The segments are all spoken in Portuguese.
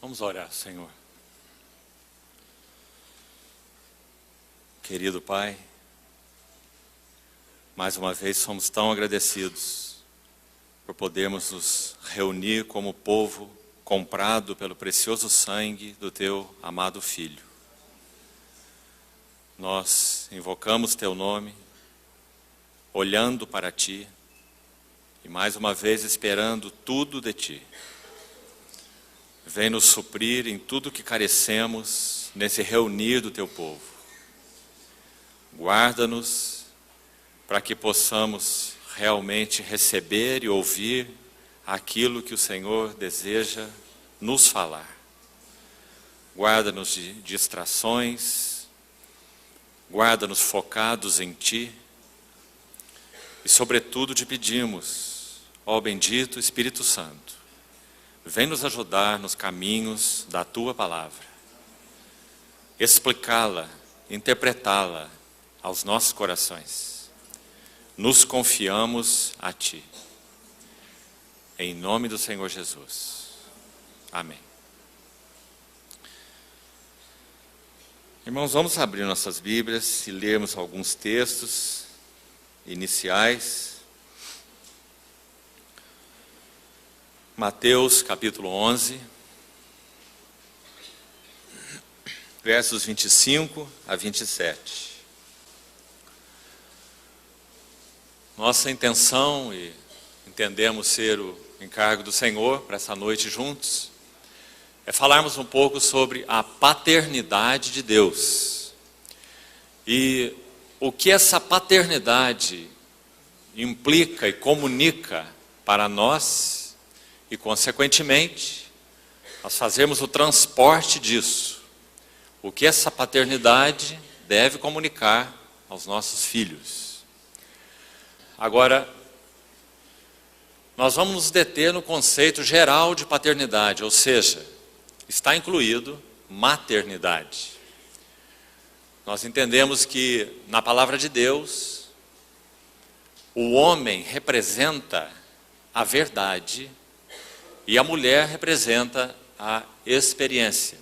Vamos orar, Senhor. Querido Pai, mais uma vez somos tão agradecidos por podermos nos reunir como povo comprado pelo precioso sangue do Teu amado Filho. Nós invocamos Teu nome, olhando para Ti e mais uma vez esperando tudo de Ti. Vem nos suprir em tudo que carecemos nesse reunir do Teu povo. Guarda-nos para que possamos realmente receber e ouvir aquilo que o Senhor deseja nos falar. Guarda-nos de distrações, guarda-nos focados em Ti e, sobretudo, te pedimos, ó bendito Espírito Santo, vem nos ajudar nos caminhos da Tua palavra, explicá-la, interpretá-la aos nossos corações. Nos confiamos a Ti. Em nome do Senhor Jesus. Amém. Irmãos, vamos abrir nossas Bíblias e lermos alguns textos iniciais. Mateus capítulo 11, versos 25 a 27. Nossa intenção, e entendemos ser o encargo do Senhor para essa noite juntos, é falarmos um pouco sobre a paternidade de Deus. E o que essa paternidade implica e comunica para nós, e, consequentemente, nós fazemos o transporte disso. O que essa paternidade deve comunicar aos nossos filhos. Agora, nós vamos nos deter no conceito geral de paternidade, ou seja, está incluído maternidade. Nós entendemos que, na palavra de Deus, o homem representa a verdade e a mulher representa a experiência.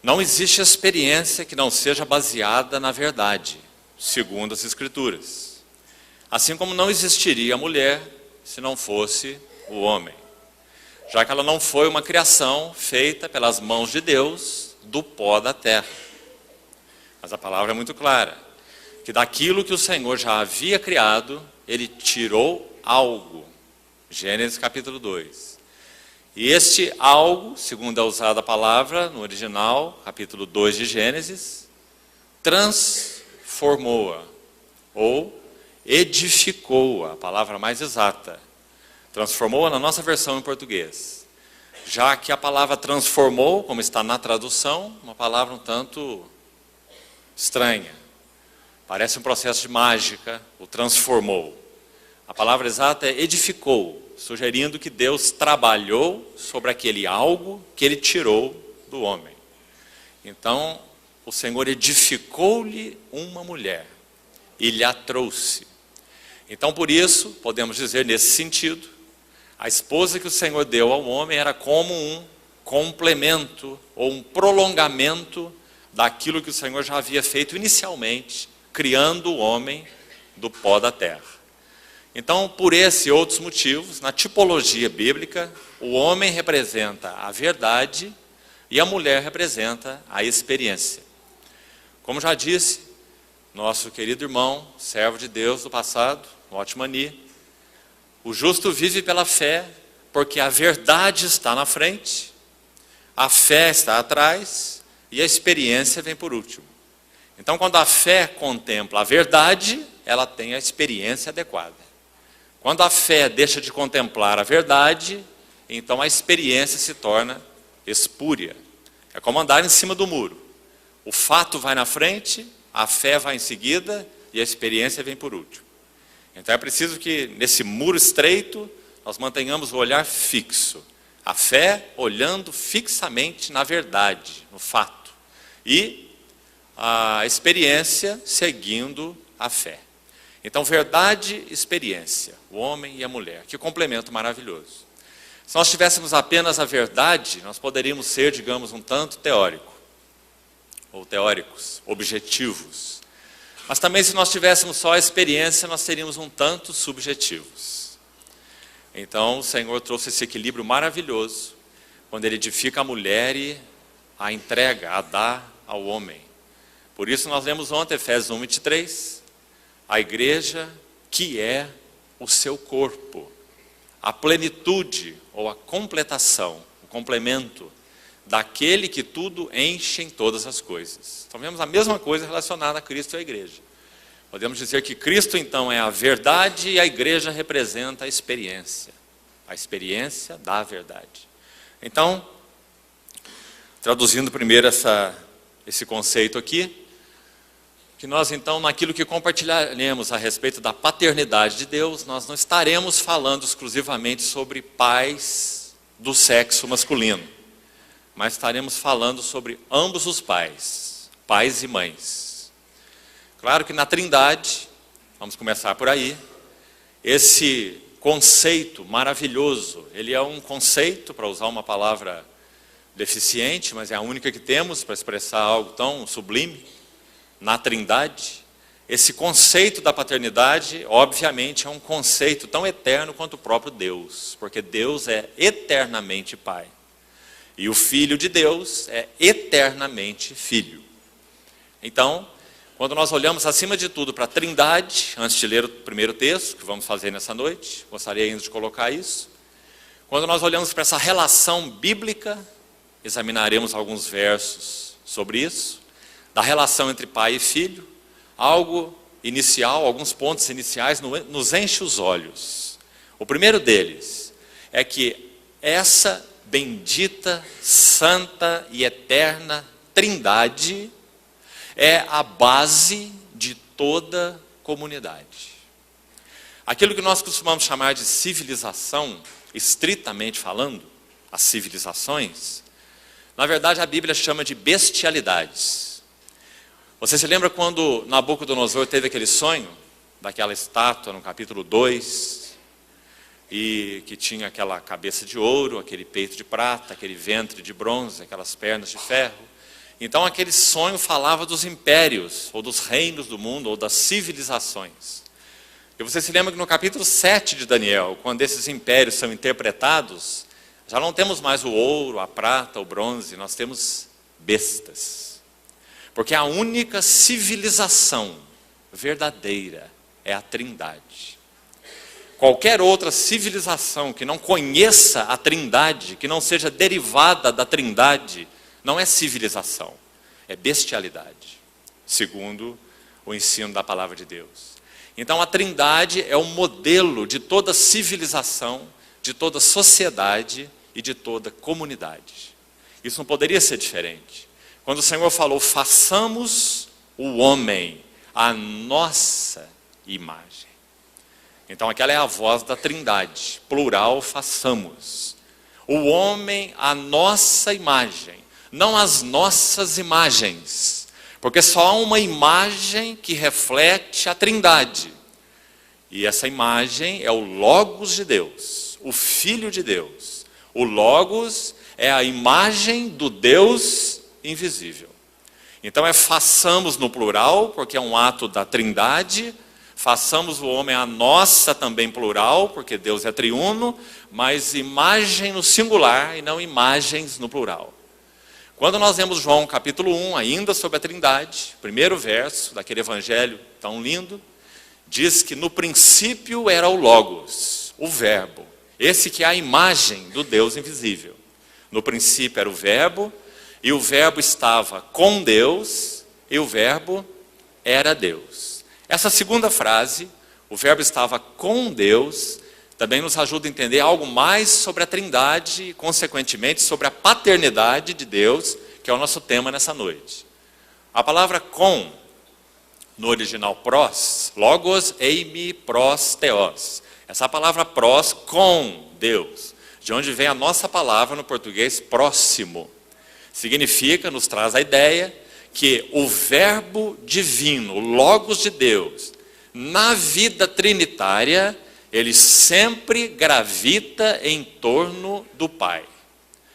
Não existe experiência que não seja baseada na verdade, segundo as Escrituras. Assim como não existiria a mulher se não fosse o homem, já que ela não foi uma criação feita pelas mãos de Deus do pó da terra. Mas a palavra é muito clara, que daquilo que o Senhor já havia criado, Ele tirou algo. Gênesis capítulo 2. E este algo, segundo é usada a palavra no original, capítulo 2 de Gênesis, transformou-a, ou edificou-a, a palavra mais exata. Transformou-a na nossa versão em português. Já que a palavra transformou, como está na tradução, uma palavra um tanto estranha. Parece um processo de mágica, o transformou. A palavra exata é edificou, sugerindo que Deus trabalhou sobre aquele algo que Ele tirou do homem. Então, o Senhor edificou-lhe uma mulher e lhe a trouxe. Então, por isso, podemos dizer nesse sentido, a esposa que o Senhor deu ao homem era como um complemento ou um prolongamento daquilo que o Senhor já havia feito inicialmente, criando o homem do pó da terra. Então, por esse e outros motivos, na tipologia bíblica, o homem representa a verdade e a mulher representa a experiência. Como já disse, nosso querido irmão, servo de Deus do passado, Otmani, o justo vive pela fé, porque a verdade está na frente, a fé está atrás e a experiência vem por último. Então, quando a fé contempla a verdade, ela tem a experiência adequada. Quando a fé deixa de contemplar a verdade, então a experiência se torna espúria. É como andar em cima do muro. O fato vai na frente, a fé vai em seguida e a experiência vem por último. Então é preciso que nesse muro estreito nós mantenhamos o olhar fixo. A fé olhando fixamente na verdade, no fato. E a experiência seguindo a fé. Então, verdade e experiência, o homem e a mulher, que complemento maravilhoso. Se nós tivéssemos apenas a verdade, nós poderíamos ser, digamos, um tanto teórico, ou teóricos, objetivos. Mas também, se nós tivéssemos só a experiência, nós seríamos um tanto subjetivos. Então, o Senhor trouxe esse equilíbrio maravilhoso, quando Ele edifica a mulher e a entrega, a dá ao homem. Por isso nós lemos ontem, Efésios 1:23, a igreja que é o seu corpo, a plenitude ou a completação, o complemento daquele que tudo enche em todas as coisas. Então vemos a mesma coisa relacionada a Cristo e à igreja. Podemos dizer que Cristo então é a verdade e a igreja representa a experiência da verdade. Então, traduzindo primeiro esse conceito aqui, que nós então, naquilo que compartilharemos a respeito da paternidade de Deus, nós não estaremos falando exclusivamente sobre pais do sexo masculino, mas estaremos falando sobre ambos os pais, pais e mães. Claro que na Trindade, vamos começar por aí, esse conceito maravilhoso, ele é um conceito, para usar uma palavra deficiente, mas é a única que temos para expressar algo tão sublime. Na Trindade, esse conceito da paternidade, obviamente, é um conceito tão eterno quanto o próprio Deus, porque Deus é eternamente Pai. E o Filho de Deus é eternamente Filho. Então, quando nós olhamos acima de tudo para a Trindade, antes de ler o primeiro texto, que vamos fazer nessa noite, gostaria ainda de colocar isso. Quando nós olhamos para essa relação bíblica, examinaremos alguns versos sobre isso, da relação entre pai e filho, algo inicial, alguns pontos iniciais nos enche os olhos. O primeiro deles é que essa bendita, santa e eterna Trindade é a base de toda comunidade. Aquilo que nós costumamos chamar de civilização, estritamente falando, as civilizações, na verdade a Bíblia chama de bestialidades. Você se lembra quando Nabucodonosor teve aquele sonho, daquela estátua no capítulo 2, e que tinha aquela cabeça de ouro, aquele peito de prata, aquele ventre de bronze, aquelas pernas de ferro? Então aquele sonho falava dos impérios, ou dos reinos do mundo, ou das civilizações. E você se lembra que no capítulo 7 de Daniel, quando esses impérios são interpretados, já não temos mais o ouro, a prata, o bronze, nós temos bestas. Porque a única civilização verdadeira é a Trindade. Qualquer outra civilização que não conheça a Trindade, que não seja derivada da Trindade, não é civilização, é bestialidade, segundo o ensino da palavra de Deus. Então a Trindade é o modelo de toda civilização, de toda sociedade e de toda comunidade. Isso não poderia ser diferente. Quando o Senhor falou, façamos o homem à nossa imagem. Então aquela é a voz da Trindade, plural, façamos. O homem à nossa imagem, não as nossas imagens. Porque só há uma imagem que reflete a Trindade. E essa imagem é o Logos de Deus, o Filho de Deus. O Logos é a imagem do Deus invisível. Então façamos no plural, porque é um ato da Trindade. Façamos o homem a nossa também plural, porque Deus é triuno, mas imagem no singular e não imagens no plural. Quando nós vemos João capítulo 1, ainda sobre a Trindade, primeiro verso daquele evangelho tão lindo, diz que no princípio era o Logos, o Verbo, esse que é a imagem do Deus invisível. No princípio era o Verbo, e o Verbo estava com Deus, e o Verbo era Deus. Essa segunda frase, o Verbo estava com Deus, também nos ajuda a entender algo mais sobre a Trindade e, consequentemente, sobre a paternidade de Deus, que é o nosso tema nessa noite. A palavra com, no original pros, logos, eimi, pros, theos. Essa palavra pros, com Deus, de onde vem a nossa palavra no português próximo. Significa, nos traz a ideia que o verbo divino, o Logos de Deus, na vida trinitária, ele sempre gravita em torno do Pai.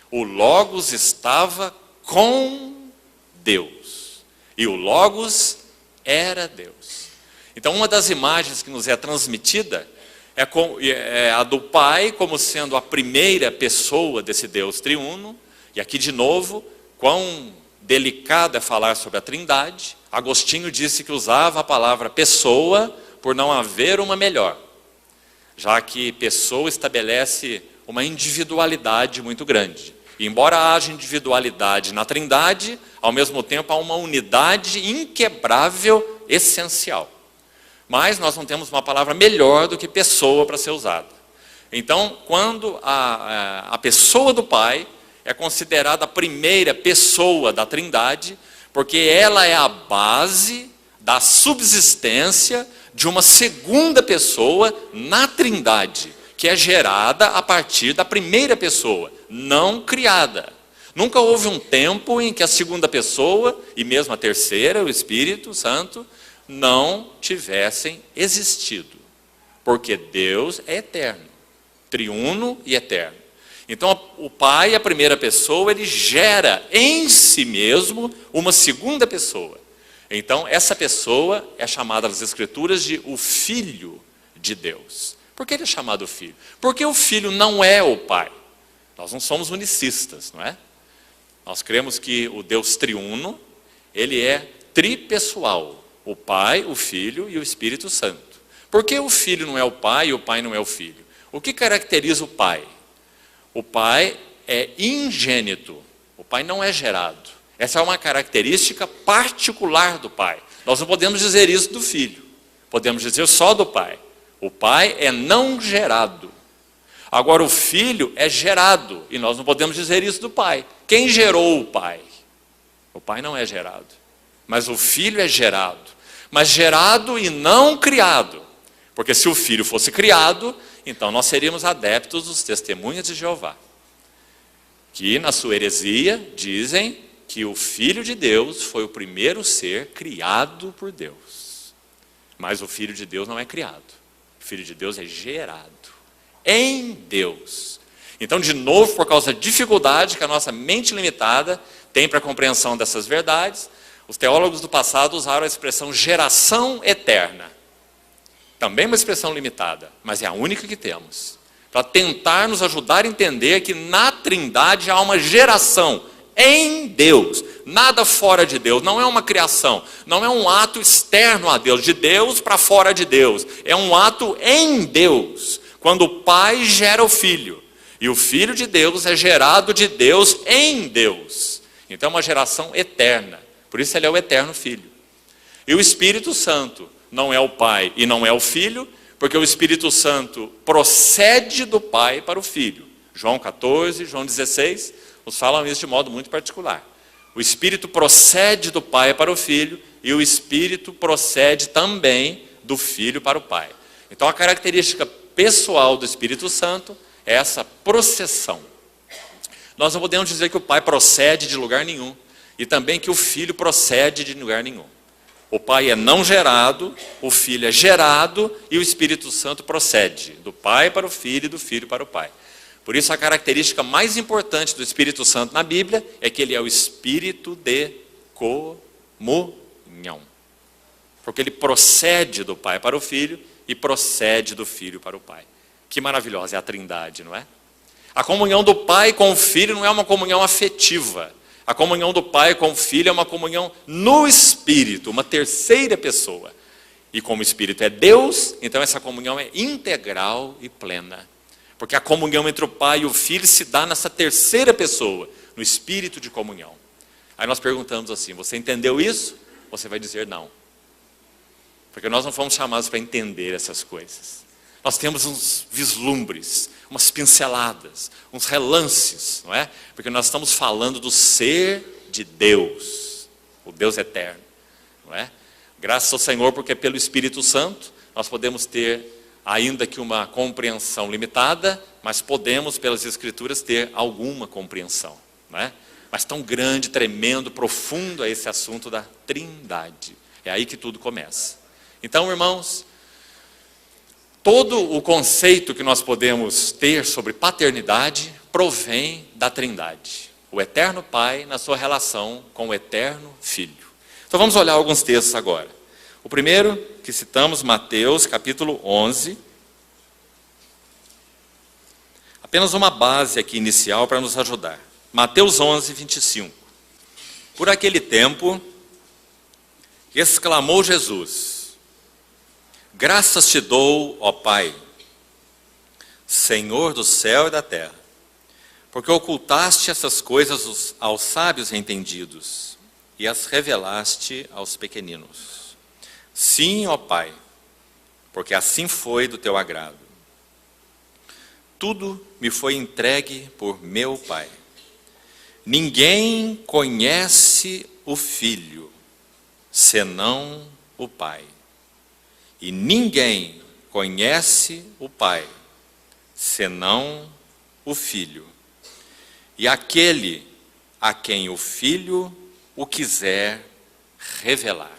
O Logos estava com Deus, e o Logos era Deus. Então, uma das imagens que nos é transmitida é a do Pai como sendo a primeira pessoa desse Deus triuno. E aqui, de novo, quão delicado é falar sobre a Trindade. Agostinho disse que usava a palavra pessoa por não haver uma melhor, já que pessoa estabelece uma individualidade muito grande. E embora haja individualidade na Trindade, ao mesmo tempo há uma unidade inquebrável, essencial. Mas nós não temos uma palavra melhor do que pessoa para ser usada. Então, quando a pessoa do Pai é considerada a primeira pessoa da Trindade, porque ela é a base da subsistência de uma segunda pessoa na Trindade, que é gerada a partir da primeira pessoa, não criada. Nunca houve um tempo em que a segunda pessoa, e mesmo a terceira, o Espírito Santo, não tivessem existido. Porque Deus é eterno, triuno e eterno. Então, o Pai, a primeira pessoa, ele gera em si mesmo uma segunda pessoa. Então, essa pessoa é chamada nas Escrituras de o Filho de Deus. Por que ele é chamado Filho? Porque o Filho não é o Pai. Nós não somos unicistas, não é? Nós cremos que o Deus triuno, ele é tripessoal. O Pai, o Filho e o Espírito Santo. Por que o Filho não é o Pai e o Pai não é o Filho? O que caracteriza o Pai? O Pai é ingênito, o Pai não é gerado. Essa é uma característica particular do Pai. Nós não podemos dizer isso do Filho, podemos dizer só do Pai. O Pai é não gerado. Agora o Filho é gerado, e nós não podemos dizer isso do Pai. Quem gerou o Pai? O Pai não é gerado, mas o Filho é gerado. Mas gerado e não criado. Porque se o Filho fosse criado, então nós seríamos adeptos dos Testemunhas de Jeová, que na sua heresia dizem que o Filho de Deus foi o primeiro ser criado por Deus. Mas o Filho de Deus não é criado. O Filho de Deus é gerado em Deus. Então, de novo, por causa da dificuldade que a nossa mente limitada tem para a compreensão dessas verdades, os teólogos do passado usaram a expressão geração eterna. Também uma expressão limitada, mas é a única que temos, para tentar nos ajudar a entender que na Trindade há uma geração em Deus, nada fora de Deus, não é uma criação, não é um ato externo a Deus, de Deus para fora de Deus, é um ato em Deus, quando o Pai gera o Filho, e o Filho de Deus é gerado de Deus em Deus, então é uma geração eterna, por isso ele é o eterno Filho. E o Espírito Santo não é o Pai e não é o Filho, porque o Espírito Santo procede do Pai para o Filho. João 14, João 16, nos falam isso de modo muito particular. O Espírito procede do Pai para o Filho, e o Espírito procede também do Filho para o Pai. Então a característica pessoal do Espírito Santo é essa processão. Nós não podemos dizer que o Pai procede de lugar nenhum, e também que o Filho procede de lugar nenhum. O Pai é não gerado, o Filho é gerado e o Espírito Santo procede do Pai para o Filho e do Filho para o Pai. Por isso a característica mais importante do Espírito Santo na Bíblia é que ele é o Espírito de comunhão. Porque ele procede do Pai para o Filho e procede do Filho para o Pai. Que maravilhosa é a Trindade, não é? A comunhão do Pai com o Filho não é uma comunhão afetiva. A comunhão do Pai com o Filho é uma comunhão no Espírito, uma terceira pessoa. E como o Espírito é Deus, então essa comunhão é integral e plena. Porque a comunhão entre o Pai e o Filho se dá nessa terceira pessoa, no Espírito de comunhão. Aí nós perguntamos assim, você entendeu isso? Você vai dizer não. Porque nós não fomos chamados para entender essas coisas. Nós temos uns vislumbres, umas pinceladas, uns relances, não é? Porque nós estamos falando do ser de Deus, o Deus eterno, não é? Graças ao Senhor, porque pelo Espírito Santo nós podemos ter, ainda que uma compreensão limitada, mas podemos, pelas Escrituras, ter alguma compreensão, não é? Mas tão grande, tremendo, profundo é esse assunto da Trindade. É aí que tudo começa. Então, irmãos, Todo o conceito que nós podemos ter sobre paternidade provém da Trindade. O eterno Pai na sua relação com o eterno Filho. Então vamos olhar alguns textos agora. O primeiro que citamos, Mateus capítulo 11. Apenas uma base aqui inicial para nos ajudar. Mateus 11, 25. Por aquele tempo, exclamou Jesus: graças te dou, ó Pai, Senhor do céu e da terra, porque ocultaste essas coisas aos sábios e entendidos e as revelaste aos pequeninos. Sim, ó Pai, porque assim foi do teu agrado. Tudo me foi entregue por meu Pai. Ninguém conhece o Filho, senão o Pai. E ninguém conhece o Pai, senão o Filho. E aquele a quem o Filho o quiser revelar.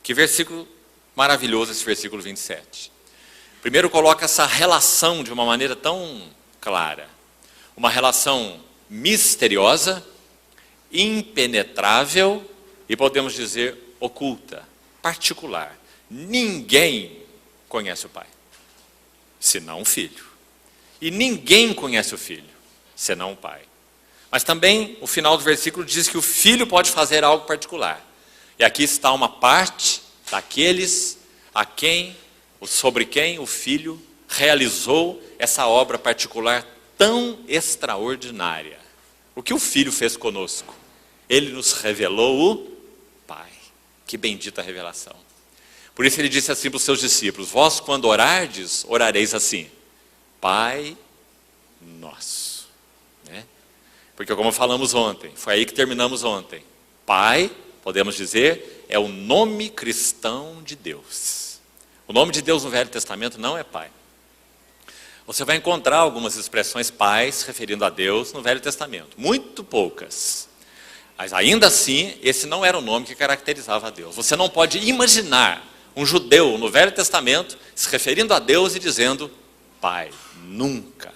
Que versículo maravilhoso esse versículo 27. Primeiro coloca essa relação de uma maneira tão clara. Uma relação misteriosa, impenetrável e podemos dizer oculta, particular. Ninguém conhece o Pai, senão o Filho. E ninguém conhece o Filho, senão o Pai. Mas também o final do versículo diz que o Filho pode fazer algo particular. E aqui está uma parte daqueles sobre quem o Filho realizou essa obra particular tão extraordinária. O que o Filho fez conosco? Ele nos revelou o Pai. Que bendita revelação. Por isso ele disse assim para os seus discípulos: vós quando orardes, orareis assim: Pai nosso. Né? Porque como falamos ontem, foi aí que terminamos ontem. Pai, podemos dizer, é o nome cristão de Deus. O nome de Deus no Velho Testamento não é Pai. Você vai encontrar algumas expressões pais referindo a Deus no Velho Testamento. Muito poucas. Mas ainda assim, esse não era o nome que caracterizava a Deus. Você não pode imaginar um judeu no Velho Testamento se referindo a Deus e dizendo Pai. Nunca.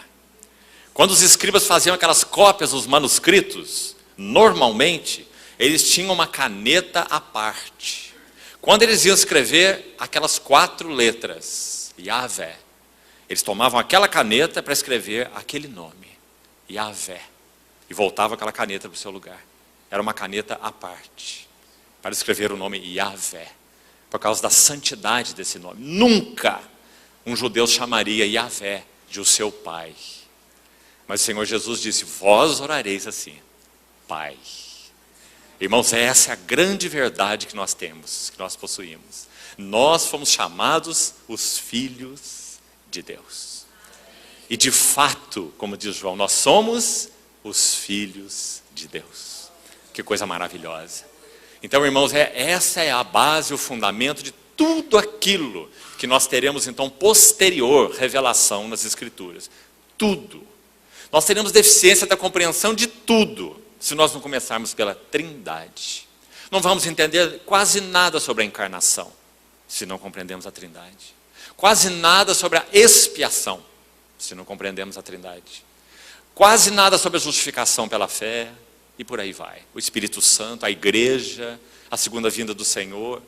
Quando os escribas faziam aquelas cópias dos manuscritos, normalmente, eles tinham uma caneta à parte. Quando eles iam escrever aquelas 4 letras, Yahvé, eles tomavam aquela caneta para escrever aquele nome, Yahvé, e voltavam aquela caneta para o seu lugar. Era uma caneta à parte, para escrever o nome Yahvé, por causa da santidade desse nome. Nunca um judeu chamaria Yahvé de o seu Pai. Mas o Senhor Jesus disse: vós orareis assim, Pai. Irmãos, essa é a grande verdade que nós temos, que nós possuímos. Nós fomos chamados os filhos de Deus. E de fato, como diz João, nós somos os filhos de Deus. Que coisa maravilhosa. Então, irmãos, essa é a base, o fundamento de tudo aquilo que nós teremos, então, posterior revelação nas Escrituras. Tudo. Nós teremos deficiência da compreensão de tudo, se nós não começarmos pela Trindade. Não vamos entender quase nada sobre a encarnação, se não compreendemos a Trindade. Quase nada sobre a expiação, se não compreendemos a Trindade. Quase nada sobre a justificação pela fé, e por aí vai. O Espírito Santo, a igreja, a segunda vinda do Senhor.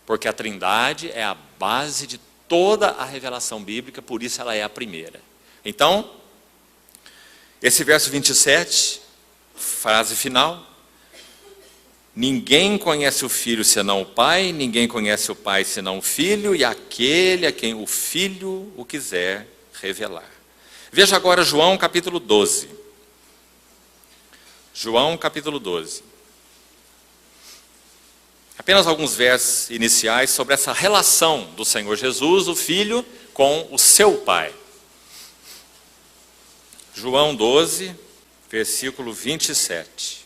Porque a Trindade é a base de toda a revelação bíblica, por isso ela é a primeira. Então, esse verso 27... frase final: ninguém conhece o Filho senão o Pai, ninguém conhece o Pai senão o Filho, e aquele a quem o Filho o quiser revelar. Veja agora João capítulo 12. João capítulo 12. Apenas alguns versos iniciais sobre essa relação do Senhor Jesus, o Filho, com o seu Pai. João 12, versículo 27.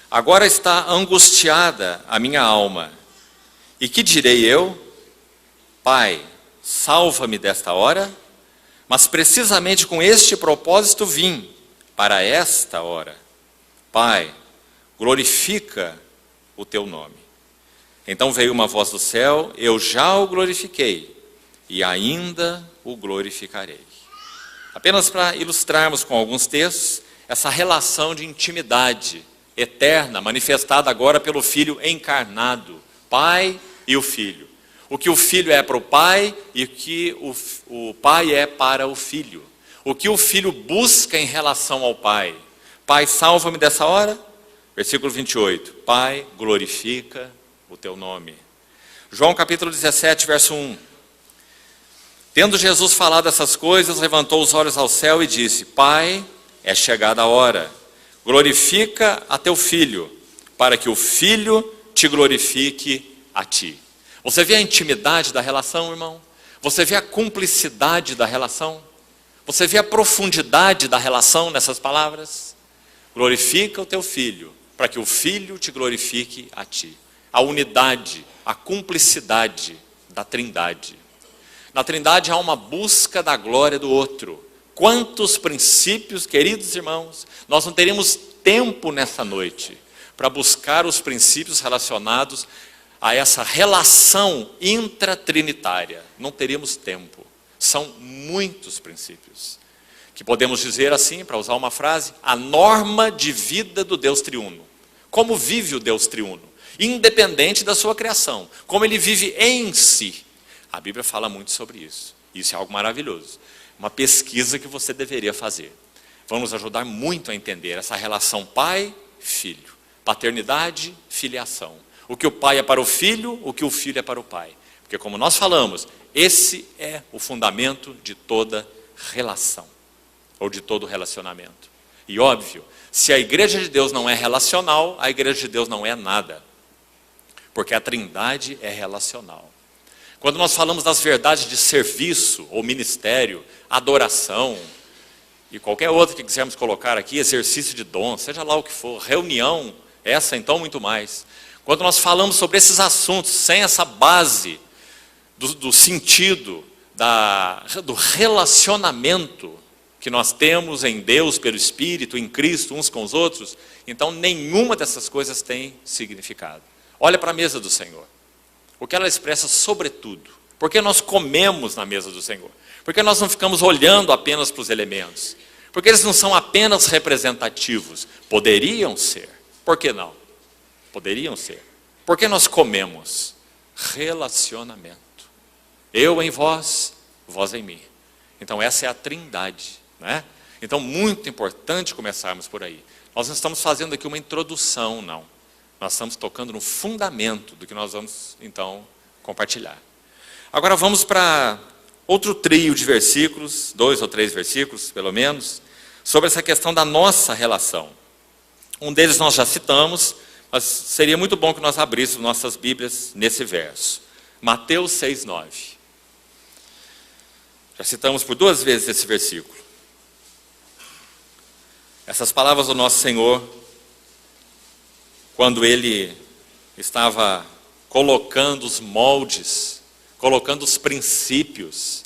Agora está angustiada a minha alma. E que direi eu? Pai, salva-me desta hora. Mas precisamente com este propósito vim, para esta hora. Pai, glorifica o teu nome. Então veio uma voz do céu: eu já o glorifiquei, e ainda o glorificarei. Apenas para ilustrarmos com alguns textos essa relação de intimidade eterna, manifestada agora pelo Filho encarnado, Pai e o Filho. O que o Filho é para o Pai e o que o Pai é para o Filho. O que o Filho busca em relação ao Pai. Pai, salva-me dessa hora. Versículo 28. Pai, glorifica o teu nome. João capítulo 17, verso 1. Tendo Jesus falado essas coisas, levantou os olhos ao céu e disse: Pai, é chegada a hora. Glorifica a teu Filho, para que o Filho te glorifique a ti. Você vê a intimidade da relação, irmão? Você vê a cumplicidade da relação? Você vê a profundidade da relação nessas palavras? Glorifica o teu Filho, para que o Filho te glorifique a ti. A unidade, a cumplicidade da Trindade. Na Trindade há uma busca da glória do outro. Quantos princípios, queridos irmãos, nós não teríamos tempo nessa noite para buscar os princípios relacionados a essa relação intratrinitária. Não teríamos tempo. São muitos princípios. Que podemos dizer assim, para usar uma frase, a norma de vida do Deus triuno. Como vive o Deus triuno? Independente da sua criação. Como ele vive em si. A Bíblia fala muito sobre isso. Isso é algo maravilhoso. Uma pesquisa que você deveria fazer. Vai nos ajudar muito a entender essa relação pai-filho. Paternidade, filiação. O que o pai é para o filho, o que o filho é para o pai. Porque como nós falamos, esse é o fundamento de toda relação. Ou de todo relacionamento. E óbvio, se a igreja de Deus não é relacional, a igreja de Deus não é nada. Porque a Trindade é relacional. Quando nós falamos das verdades de serviço ou ministério, adoração e qualquer outra que quisermos colocar aqui, exercício de dom, seja lá o que for, reunião, essa então muito mais. Quando nós falamos sobre esses assuntos, sem essa base do sentido, do relacionamento que nós temos em Deus, pelo Espírito, em Cristo, uns com os outros, então nenhuma dessas coisas tem significado. Olha para a mesa do Senhor. O que ela expressa sobretudo. Por que nós comemos na mesa do Senhor? Por que nós não ficamos olhando apenas para os elementos? Porque eles não são apenas representativos. Poderiam ser. Por que não? Poderiam ser. Por que nós comemos? Relacionamento. Eu em vós, vós em mim. Então essa é a Trindade, né? Então muito importante começarmos por aí. Nós não estamos fazendo aqui uma introdução, não. Nós estamos tocando no fundamento do que nós vamos, então, compartilhar. Agora vamos para outro trio de versículos, 2 ou 3 versículos, pelo menos, sobre essa questão da nossa relação. Um deles nós já citamos, mas seria muito bom que nós abríssemos nossas Bíblias nesse verso. Mateus 6:9. Já citamos por 2 vezes esse versículo. Essas palavras do nosso Senhor, quando ele estava colocando os moldes, colocando os princípios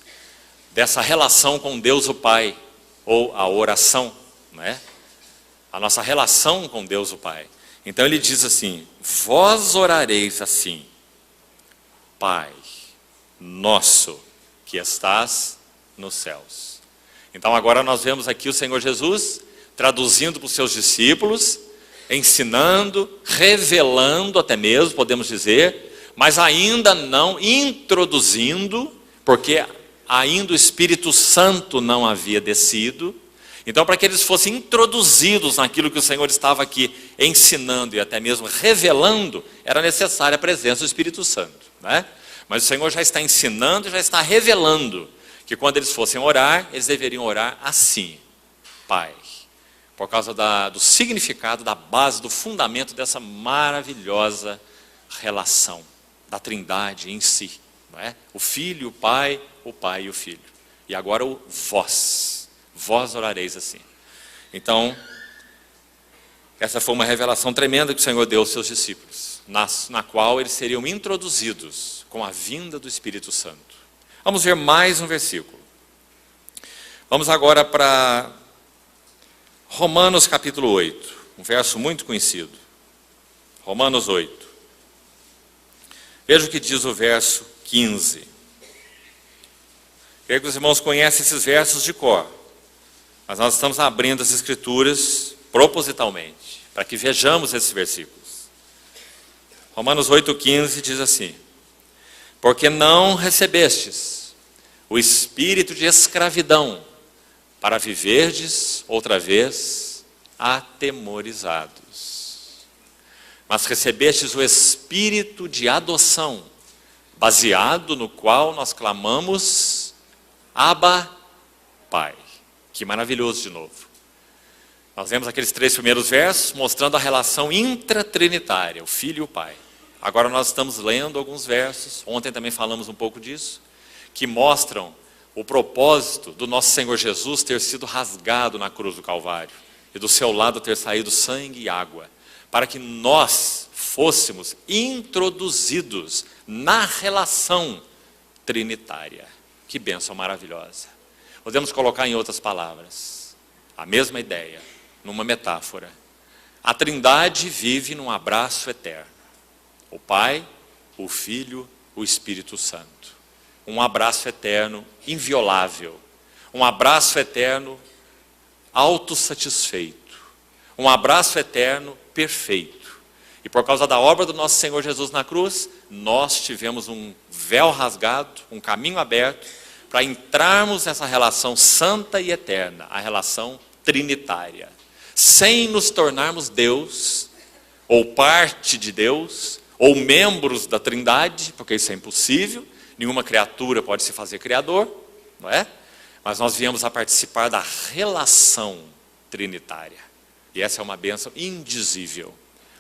dessa relação com Deus o Pai, ou a oração, né? A nossa relação com Deus o Pai. Então ele diz assim: vós orareis assim: Pai nosso que estás nos céus. Então agora nós vemos aqui o Senhor Jesus traduzindo para os seus discípulos, ensinando, revelando até mesmo, podemos dizer, mas ainda não introduzindo, porque ainda o Espírito Santo não havia descido. Então, para que eles fossem introduzidos naquilo que o Senhor estava aqui ensinando e até mesmo revelando, era necessária a presença do Espírito Santo, né? Mas o Senhor já está ensinando e já está revelando que quando eles fossem orar, eles deveriam orar assim: Pai. Por causa do significado, da base, do fundamento dessa maravilhosa relação da Trindade em si, não é? O Filho, o Pai e o Filho. E agora o vós orareis assim. Então, essa foi uma revelação tremenda que o Senhor deu aos seus discípulos, na qual eles seriam introduzidos com a vinda do Espírito Santo. Vamos ver mais um versículo. Vamos agora para Romanos capítulo 8, um verso muito conhecido. Romanos 8. Veja o que diz o verso 15. Creio que os irmãos conhecem esses versos de cor, mas nós estamos abrindo as Escrituras propositalmente, para que vejamos esses versículos. Romanos 8,15 diz assim: porque não recebestes o espírito de escravidão, para viverdes outra vez atemorizados, mas recebestes o espírito de adoção, baseado no qual nós clamamos, Abba, Pai. Que maravilhoso de novo. Nós vemos aqueles 3 primeiros versos mostrando a relação intratrinitária, o Filho e o Pai. Agora nós estamos lendo alguns versos, ontem também falamos um pouco disso, que mostram o propósito do nosso Senhor Jesus ter sido rasgado na cruz do Calvário e do seu lado ter saído sangue e água, para que nós fôssemos introduzidos na relação trinitária. Que bênção maravilhosa. Podemos colocar em outras palavras a mesma ideia, numa metáfora. A Trindade vive num abraço eterno. O Pai, o Filho, o Espírito Santo. Um abraço eterno, inviolável. Um abraço eterno, autossatisfeito. Um abraço eterno, perfeito. E por causa da obra do nosso Senhor Jesus na cruz, nós tivemos um véu rasgado, um caminho aberto, para entrarmos nessa relação santa e eterna, a relação trinitária. Sem nos tornarmos Deus, ou parte de Deus, ou membros da Trindade, porque isso é impossível, nenhuma criatura pode se fazer criador, não é? Mas nós viemos a participar da relação trinitária. E essa é uma bênção indizível.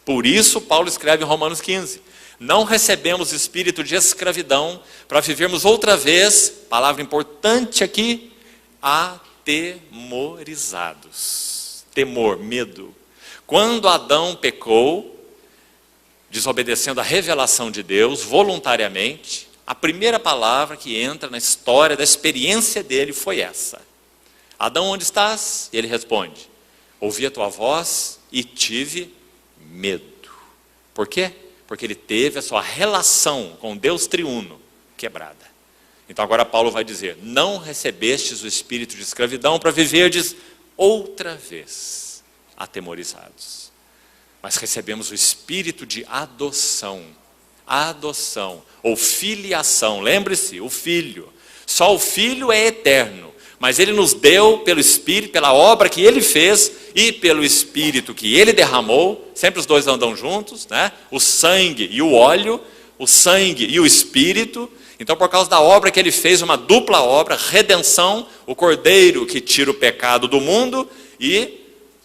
Por isso, Paulo escreve em Romanos 15, não recebemos espírito de escravidão para vivermos outra vez, palavra importante aqui, atemorizados. Temor, medo. Quando Adão pecou, desobedecendo a revelação de Deus, voluntariamente, a primeira palavra que entra na história da experiência dele foi essa. Adão, onde estás? E ele responde, ouvi a tua voz e tive medo. Por quê? Porque ele teve a sua relação com Deus triuno quebrada. Então agora Paulo vai dizer, não recebestes o espírito de escravidão para viverdes outra vez atemorizados. Mas recebemos o espírito de adoção, ou filiação. Lembre-se, o Filho. Só o Filho é eterno, mas Ele nos deu pelo Espírito, pela obra que Ele fez e pelo Espírito que Ele derramou. Sempre os dois andam juntos, né? O sangue e o óleo, o sangue e o Espírito. Então, por causa da obra que Ele fez, uma dupla obra, redenção, o Cordeiro que tira o pecado do mundo e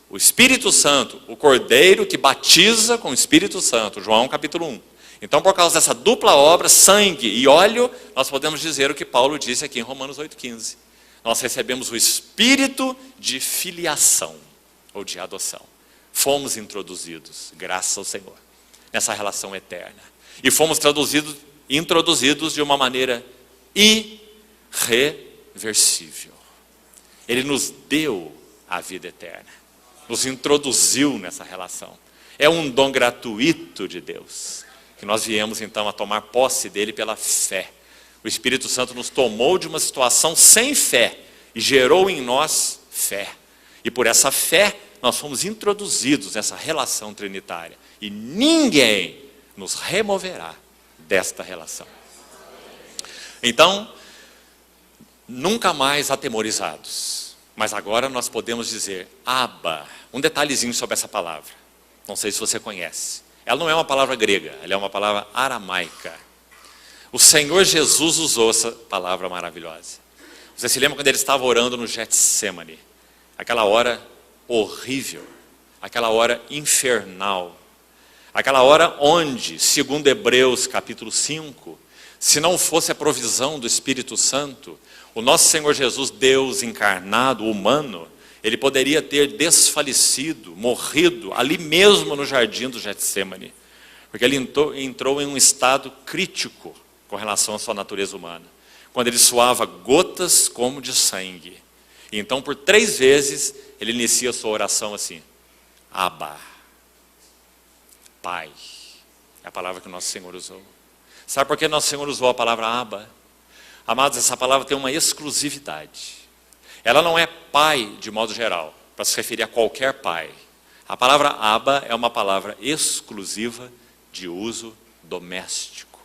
o Espírito Santo, o Cordeiro que batiza com o Espírito Santo, João capítulo 1. Então, por causa dessa dupla obra, sangue e óleo, nós podemos dizer o que Paulo disse aqui em Romanos 8,15. Nós recebemos o espírito de filiação, ou de adoção. Fomos introduzidos, graças ao Senhor, nessa relação eterna. E fomos introduzidos de uma maneira irreversível. Ele nos deu a vida eterna. Nos introduziu nessa relação. É um dom gratuito de Deus, que nós viemos então a tomar posse dele pela fé. O Espírito Santo nos tomou de uma situação sem fé e gerou em nós fé. E por essa fé nós fomos introduzidos nessa relação trinitária. E ninguém nos removerá desta relação. Então, nunca mais atemorizados. Mas agora nós podemos dizer, Abba. Um detalhezinho sobre essa palavra. Não sei se você conhece. Ela não é uma palavra grega, ela é uma palavra aramaica. O Senhor Jesus usou essa palavra maravilhosa. Você se lembra quando ele estava orando no Getsemane? Aquela hora horrível, aquela hora infernal. Aquela hora onde, segundo Hebreus capítulo 5, se não fosse a provisão do Espírito Santo, o nosso Senhor Jesus, Deus encarnado, humano, ele poderia ter desfalecido, morrido, ali mesmo no jardim do Getsemane. Porque ele entrou em um estado crítico com relação à sua natureza humana. Quando ele suava gotas como de sangue. E então, por 3 vezes, ele inicia a sua oração assim. Abba. Pai. É a palavra que o nosso Senhor usou. Sabe por que nosso Senhor usou a palavra Abba? Amados, essa palavra tem uma exclusividade. Ela não é pai de modo geral, para se referir a qualquer pai. A palavra Abba é uma palavra exclusiva de uso doméstico.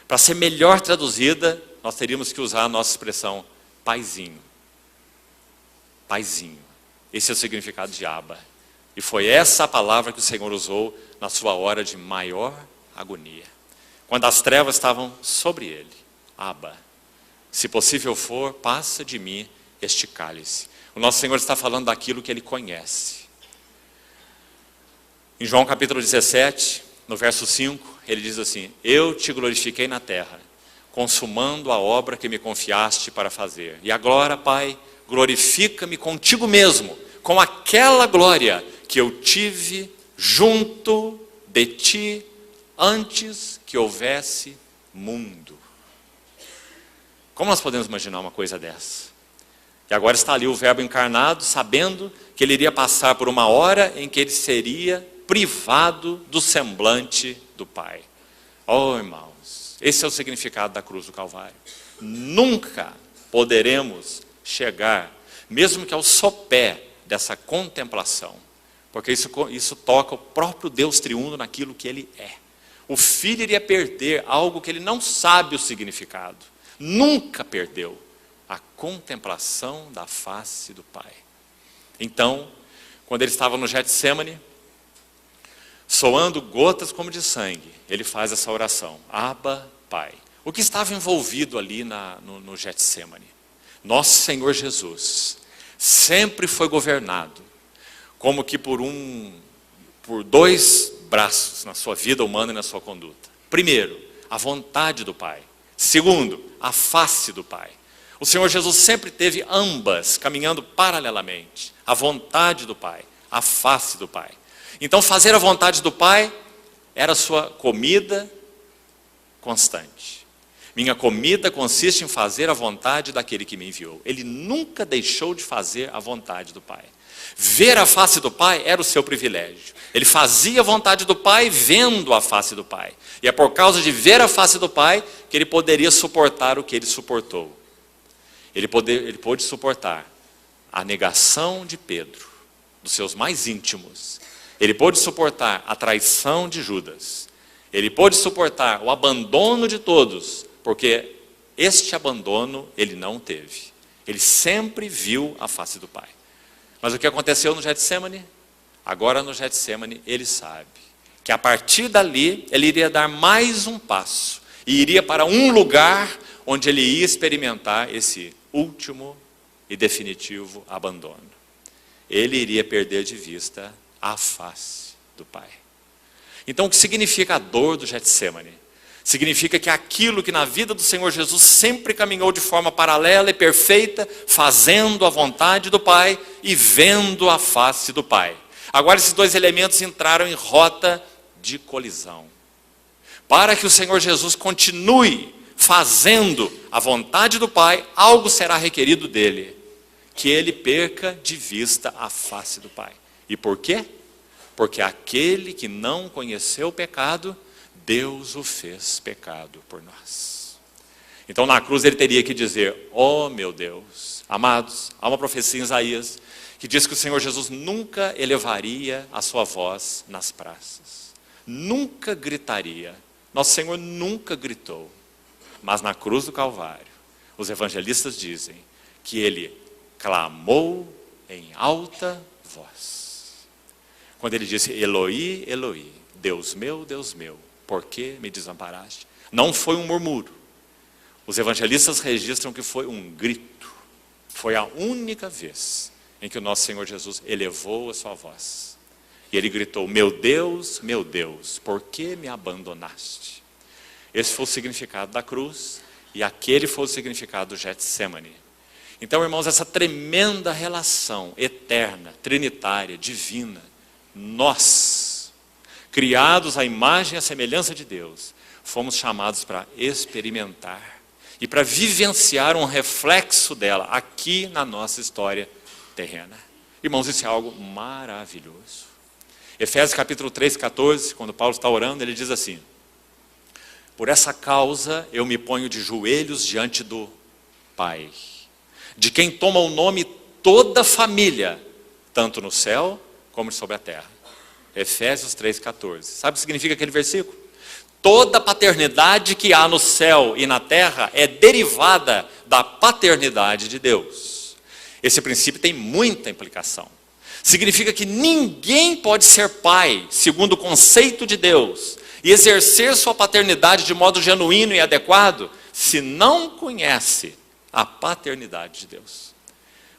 Para ser melhor traduzida, nós teríamos que usar a nossa expressão paizinho. Paizinho. Esse é o significado de Abba. E foi essa a palavra que o Senhor usou na sua hora de maior agonia. Quando as trevas estavam sobre ele. Abba, se possível for, passa de mim este cálice. O nosso Senhor está falando daquilo que ele conhece. Em João capítulo 17, no verso 5, ele diz assim: eu te glorifiquei na terra, consumando a obra que me confiaste para fazer. E agora, Pai, glorifica-me contigo mesmo, com aquela glória que eu tive junto de ti antes que houvesse mundo. Como nós podemos imaginar uma coisa dessa? E agora está ali o Verbo encarnado, sabendo que ele iria passar por uma hora em que ele seria privado do semblante do Pai. Oh, irmãos, esse é o significado da cruz do Calvário. Nunca poderemos chegar, mesmo que ao sopé dessa contemplação, porque isso toca o próprio Deus triuno naquilo que ele é. O Filho iria perder algo que ele não sabe o significado. Nunca perdeu a contemplação da face do Pai. Então, quando ele estava no Getsêmani, soando gotas como de sangue, ele faz essa oração: Abba, Pai. O que estava envolvido ali no Getsêmani? Nosso Senhor Jesus sempre foi governado como que por dois braços na sua vida humana e na sua conduta. Primeiro, a vontade do Pai. Segundo, a face do Pai. O Senhor Jesus sempre teve ambas caminhando paralelamente. A vontade do Pai, a face do Pai. Então fazer a vontade do Pai era a sua comida constante. Minha comida consiste em fazer a vontade daquele que me enviou. Ele nunca deixou de fazer a vontade do Pai. Ver a face do Pai era o seu privilégio. Ele fazia a vontade do Pai vendo a face do Pai. E é por causa de ver a face do Pai que ele poderia suportar o que ele suportou. Ele pôde suportar a negação de Pedro, dos seus mais íntimos. Ele pôde suportar a traição de Judas. Ele pôde suportar o abandono de todos, porque este abandono ele não teve. Ele sempre viu a face do Pai. Mas o que aconteceu no Getsêmani? Agora no Getsêmani ele sabe que a partir dali ele iria dar mais um passo e iria para um lugar onde ele ia experimentar esse último e definitivo abandono. Ele iria perder de vista a face do Pai. Então o que significa a dor do Getsêmani? Significa que aquilo que na vida do Senhor Jesus sempre caminhou de forma paralela e perfeita, fazendo a vontade do Pai e vendo a face do Pai. Agora esses dois elementos entraram em rota de colisão. Para que o Senhor Jesus continue fazendo a vontade do Pai, algo será requerido dele, que ele perca de vista a face do Pai. E por quê? Porque aquele que não conheceu o pecado, Deus o fez pecado por nós. Então na cruz ele teria que dizer: oh meu Deus, amados, há uma profecia em Isaías que diz que o Senhor Jesus nunca elevaria a sua voz nas praças, nunca gritaria. Nosso Senhor nunca gritou, mas na cruz do Calvário os evangelistas dizem que ele clamou em alta voz, quando ele disse: Eloi, Eloi, Deus meu, por que me desamparaste? Não foi um murmúrio. Os evangelistas registram que foi um grito. Foi a única vez em que o nosso Senhor Jesus elevou a sua voz. E ele gritou: meu Deus, por que me abandonaste? Esse foi o significado da cruz e aquele foi o significado do Getsêmani. Então, irmãos, essa tremenda relação eterna, trinitária, divina, nós, criados à imagem e à semelhança de Deus, fomos chamados para experimentar e para vivenciar um reflexo dela aqui na nossa história terrena. Irmãos, isso é algo maravilhoso. Efésios capítulo 3, 14, quando Paulo está orando, ele diz assim: Por essa causa eu me ponho de joelhos diante do Pai, de quem toma o nome toda a família, tanto no céu como sobre a terra. Efésios 3,14. Sabe o que significa aquele versículo? Toda a paternidade que há no céu e na terra é derivada da paternidade de Deus. Esse princípio tem muita implicação. Significa que ninguém pode ser pai, segundo o conceito de Deus, e exercer sua paternidade de modo genuíno e adequado, se não conhece a paternidade de Deus.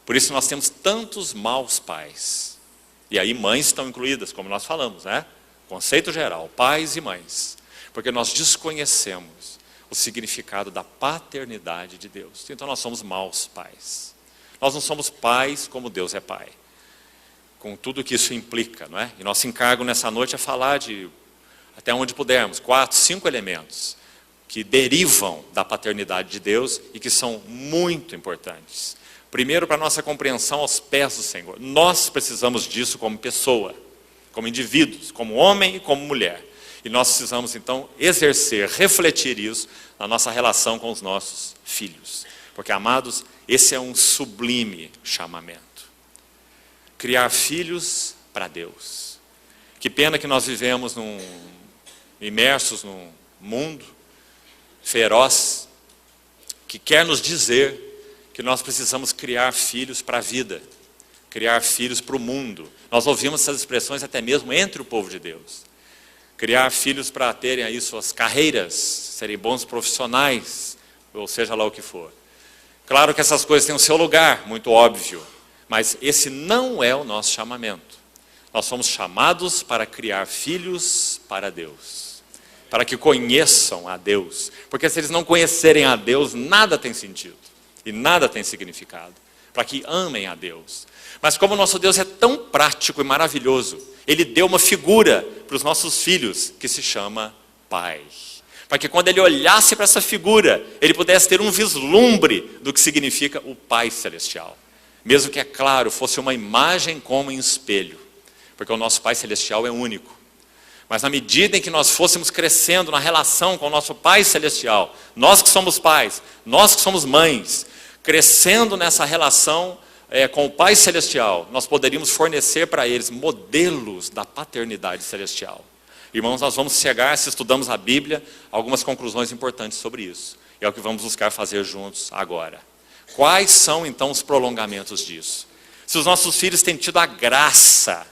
Por isso nós temos tantos maus pais. E aí mães estão incluídas, como nós falamos, né? Conceito geral, pais e mães. Porque nós desconhecemos o significado da paternidade de Deus. Então nós somos maus pais. Nós não somos pais como Deus é pai. Com tudo que isso implica, não é? E nosso encargo nessa noite é falar de, até onde pudermos, 4, 5 elementos que derivam da paternidade de Deus e que são muito importantes. Primeiro, para a nossa compreensão aos pés do Senhor. Nós precisamos disso como pessoa, como indivíduos, como homem e como mulher. E nós precisamos, então, exercer, refletir isso na nossa relação com os nossos filhos. Porque, amados, esse é um sublime chamamento. Criar filhos para Deus. Que pena que nós vivemos imersos num mundo feroz, que quer nos dizer que nós precisamos criar filhos para a vida, criar filhos para o mundo. Nós ouvimos essas expressões até mesmo entre o povo de Deus. Criar filhos para terem aí suas carreiras, serem bons profissionais, ou seja lá o que for. Claro que essas coisas têm o seu lugar, muito óbvio, mas esse não é o nosso chamamento. Nós somos chamados para criar filhos para Deus, para que conheçam a Deus, porque se eles não conhecerem a Deus, nada tem sentido e nada tem significado, para que amem a Deus. Mas como o nosso Deus é tão prático e maravilhoso, Ele deu uma figura para os nossos filhos, que se chama Pai. Para que quando Ele olhasse para essa figura, Ele pudesse ter um vislumbre do que significa o Pai Celestial. Mesmo que, é claro, fosse uma imagem como em espelho. Porque o nosso Pai Celestial é único. Mas na medida em que nós fôssemos crescendo na relação com o nosso Pai Celestial, nós que somos pais, nós que somos mães, crescendo nessa relação com o Pai Celestial, nós poderíamos fornecer para eles modelos da paternidade celestial. Irmãos, nós vamos chegar, se estudamos a Bíblia, a algumas conclusões importantes sobre isso. E é o que vamos buscar fazer juntos agora. Quais são então os prolongamentos disso? Se os nossos filhos têm tido a graça,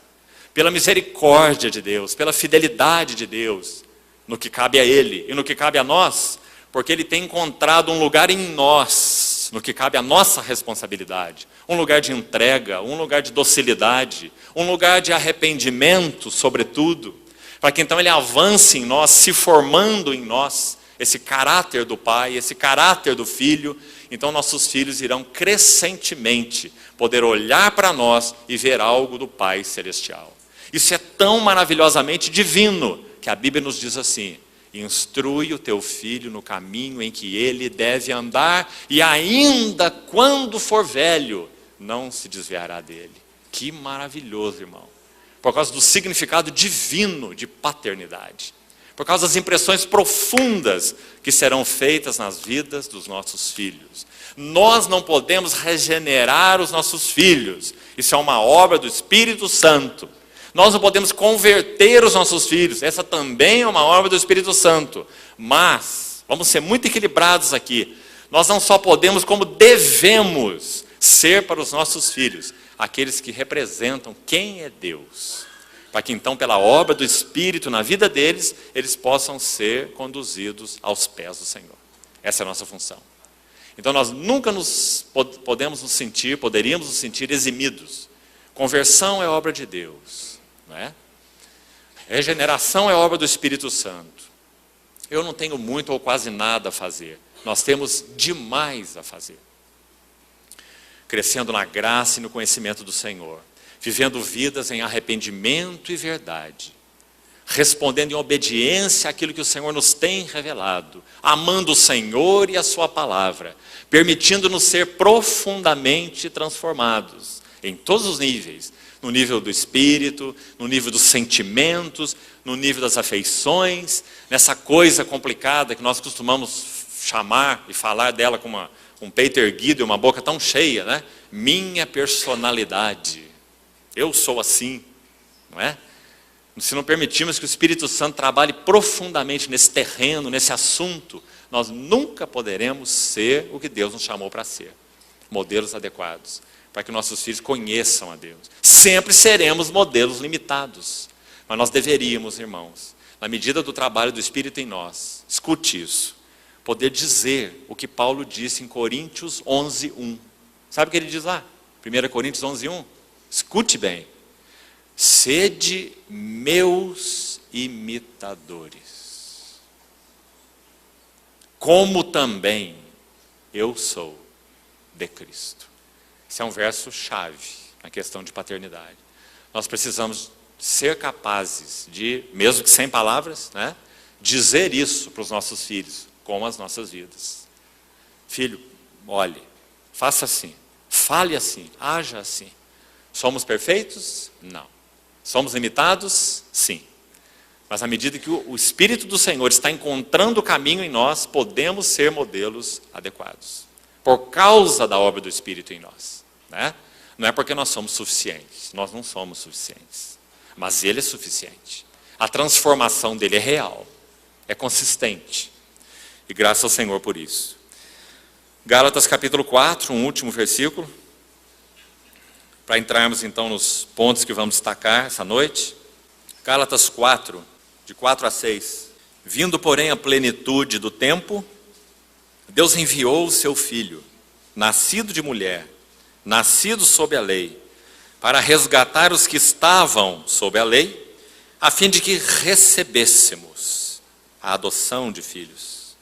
pela misericórdia de Deus, pela fidelidade de Deus, no que cabe a Ele e no que cabe a nós, porque Ele tem encontrado um lugar em nós, no que cabe a nossa responsabilidade, um lugar de entrega, um lugar de docilidade, um lugar de arrependimento, sobretudo, para que então Ele avance em nós, se formando em nós, esse caráter do Pai, esse caráter do Filho. Então nossos filhos irão crescentemente poder olhar para nós e ver algo do Pai Celestial. Isso é tão maravilhosamente divino, que a Bíblia nos diz assim: instrui o teu filho no caminho em que ele deve andar, e ainda quando for velho, não se desviará dele. Que maravilhoso, irmão. Por causa do significado divino de paternidade. Por causa das impressões profundas que serão feitas nas vidas dos nossos filhos. Nós não podemos regenerar os nossos filhos. Isso é uma obra do Espírito Santo. Nós não podemos converter os nossos filhos. Essa também é uma obra do Espírito Santo. Mas, vamos ser muito equilibrados aqui. Nós não só podemos, como devemos ser para os nossos filhos aqueles que representam quem é Deus. Para que então, pela obra do Espírito na vida deles, eles possam ser conduzidos aos pés do Senhor. Essa é a nossa função. Então nós nunca poderíamos nos sentir eximidos. Conversão é obra de Deus, não é? Regeneração é obra do Espírito Santo. Eu não tenho muito ou quase nada a fazer. Nós temos demais a fazer. Crescendo na graça e no conhecimento do Senhor. Vivendo vidas em arrependimento e verdade. Respondendo em obediência àquilo que o Senhor nos tem revelado. Amando o Senhor e a sua palavra. Permitindo-nos ser profundamente transformados. Em todos os níveis. no nível do espírito, no nível dos sentimentos, no nível das afeições, nessa coisa complicada que nós costumamos chamar e falar dela com um peito erguido e uma boca tão cheia, né? Minha personalidade. Eu sou assim, não é? Se não permitirmos que o Espírito Santo trabalhe profundamente nesse terreno, nesse assunto, nós nunca poderemos ser o que Deus nos chamou para ser. Modelos adequados, para que nossos filhos conheçam a Deus. Sempre seremos modelos limitados, mas nós deveríamos, irmãos, na medida do trabalho do Espírito em nós, escute isso, poder dizer o que Paulo disse em Coríntios 11:1. Sabe o que ele diz lá? 1 Coríntios 11:1. Escute bem. Sede meus imitadores, como também eu sou de Cristo. Esse é um verso chave na questão de paternidade. Nós precisamos ser capazes de, mesmo que sem palavras, né, dizer isso para os nossos filhos, com as nossas vidas. Filho, olhe, faça assim, fale assim, haja assim. Somos perfeitos? Não. Somos limitados? Sim. Mas à medida que o Espírito do Senhor está encontrando o caminho em nós, podemos ser modelos adequados. Por causa da obra do Espírito em nós, né? Não é porque nós somos suficientes. Nós não somos suficientes. Mas Ele é suficiente. A transformação dele é real. É consistente. E graças ao Senhor por isso. Gálatas capítulo 4, um último versículo. Para entrarmos então nos pontos que vamos destacar essa noite. Gálatas 4, de 4 a 6. Vindo, porém, a plenitude do tempo, Deus enviou o seu Filho, nascido de mulher, nascido sob a lei, para resgatar os que estavam sob a lei, a fim de que recebêssemos a adoção de filhos.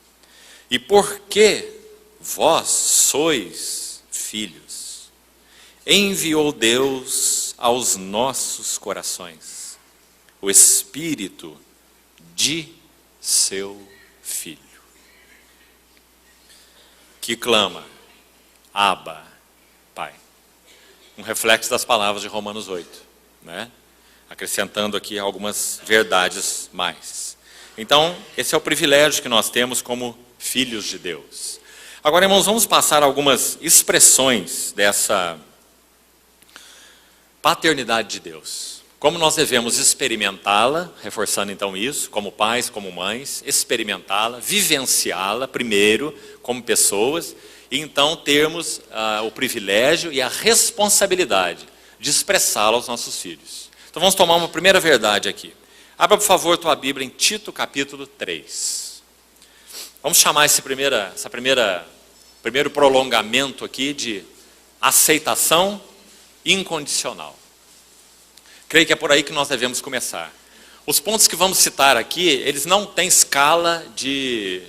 E porque vós sois filhos, enviou Deus aos nossos corações o Espírito de seu Filho, que clama, Abba, Pai. Um reflexo das palavras de Romanos 8, né? Acrescentando aqui algumas verdades mais. Então, esse é o privilégio que nós temos como filhos de Deus. Agora, irmãos, vamos passar algumas expressões dessa paternidade de Deus. Como nós devemos experimentá-la, reforçando então isso, como pais, como mães, experimentá-la, vivenciá-la primeiro como pessoas, e então termos o privilégio e a responsabilidade de expressá-la aos nossos filhos. Então vamos tomar uma primeira verdade aqui. Abra, por favor, tua Bíblia em Tito capítulo 3. Vamos chamar esse primeiro prolongamento aqui de aceitação incondicional. Creio que é por aí que nós devemos começar. Os pontos que vamos citar aqui, eles não têm escala de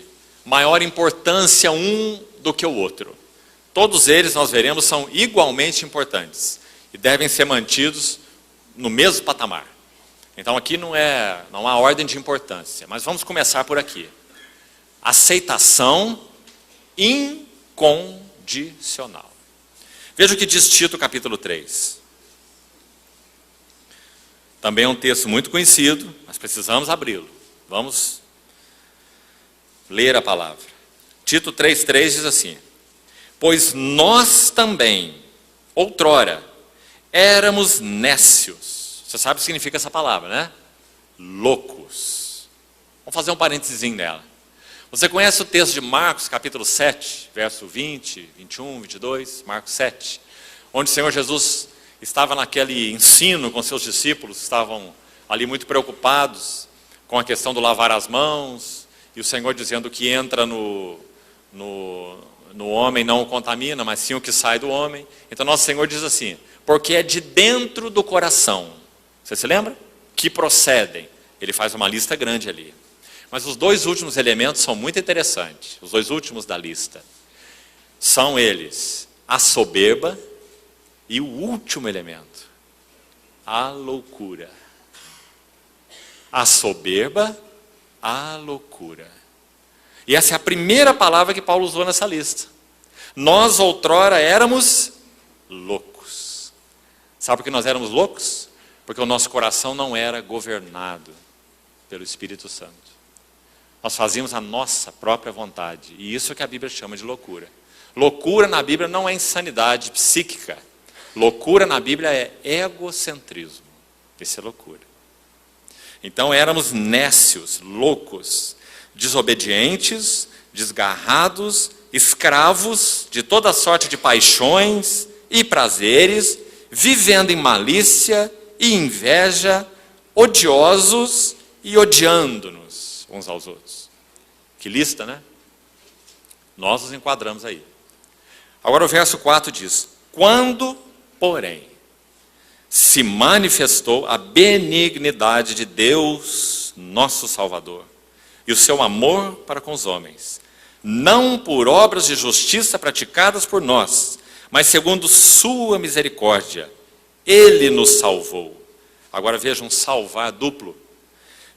maior importância um do que o outro. Todos eles, nós veremos, são igualmente importantes e devem ser mantidos no mesmo patamar. Então aqui não há ordem de importância, mas vamos começar por aqui. Aceitação incondicional. Veja o que diz Tito capítulo 3. Também é um texto muito conhecido, mas precisamos abri-lo. Vamos ler a palavra. Tito 3,3 diz assim: pois nós também, outrora, éramos nécios. Você sabe o que significa essa palavra, né? Loucos. Vamos fazer um parênteses nela. Você conhece o texto de Marcos, capítulo 7, verso 20, 21, 22, Marcos 7, onde o Senhor Jesus estava naquele ensino com seus discípulos, estavam ali muito preocupados com a questão do lavar as mãos, e o Senhor dizendo que entra no homem não o contamina, mas sim o que sai do homem. Então nosso Senhor diz assim, porque é de dentro do coração, você se lembra? Que procedem. Ele faz uma lista grande ali. Mas os dois últimos elementos são muito interessantes, os dois últimos da lista. São eles a soberba e o último elemento, a loucura. A soberba, a loucura. E essa é a primeira palavra que Paulo usou nessa lista. Nós outrora éramos loucos. Sabe por que nós éramos loucos? Porque o nosso coração não era governado pelo Espírito Santo. Nós fazíamos a nossa própria vontade. E isso é que a Bíblia chama de loucura. Loucura na Bíblia não é insanidade psíquica. Loucura na Bíblia é egocentrismo. Isso é loucura. Então éramos nécios, loucos, desobedientes, desgarrados, escravos de toda sorte de paixões e prazeres, vivendo em malícia e inveja, odiosos e odiando-nos uns aos outros. Que lista, né? Nós nos enquadramos aí. Agora o verso 4 diz: quando, porém, se manifestou a benignidade de Deus, nosso Salvador, e o seu amor para com os homens, não por obras de justiça praticadas por nós, mas segundo sua misericórdia, Ele nos salvou. Agora veja um salvar duplo.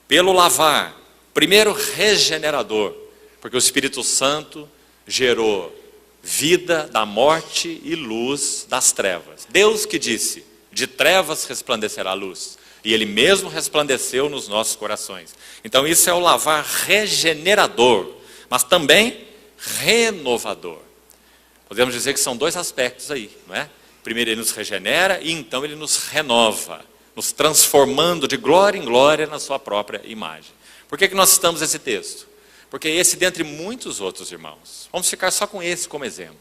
Pelo lavar, primeiro regenerador, porque o Espírito Santo gerou vida da morte e luz das trevas. Deus que disse: de trevas resplandecerá a luz. E Ele mesmo resplandeceu nos nossos corações. Então isso é o lavar regenerador, mas também renovador. Podemos dizer que são dois aspectos aí, não é? Primeiro Ele nos regenera e então Ele nos renova, nos transformando de glória em glória na sua própria imagem. Por que nós citamos esse texto? Porque esse, dentre muitos outros, irmãos, vamos ficar só com esse como exemplo.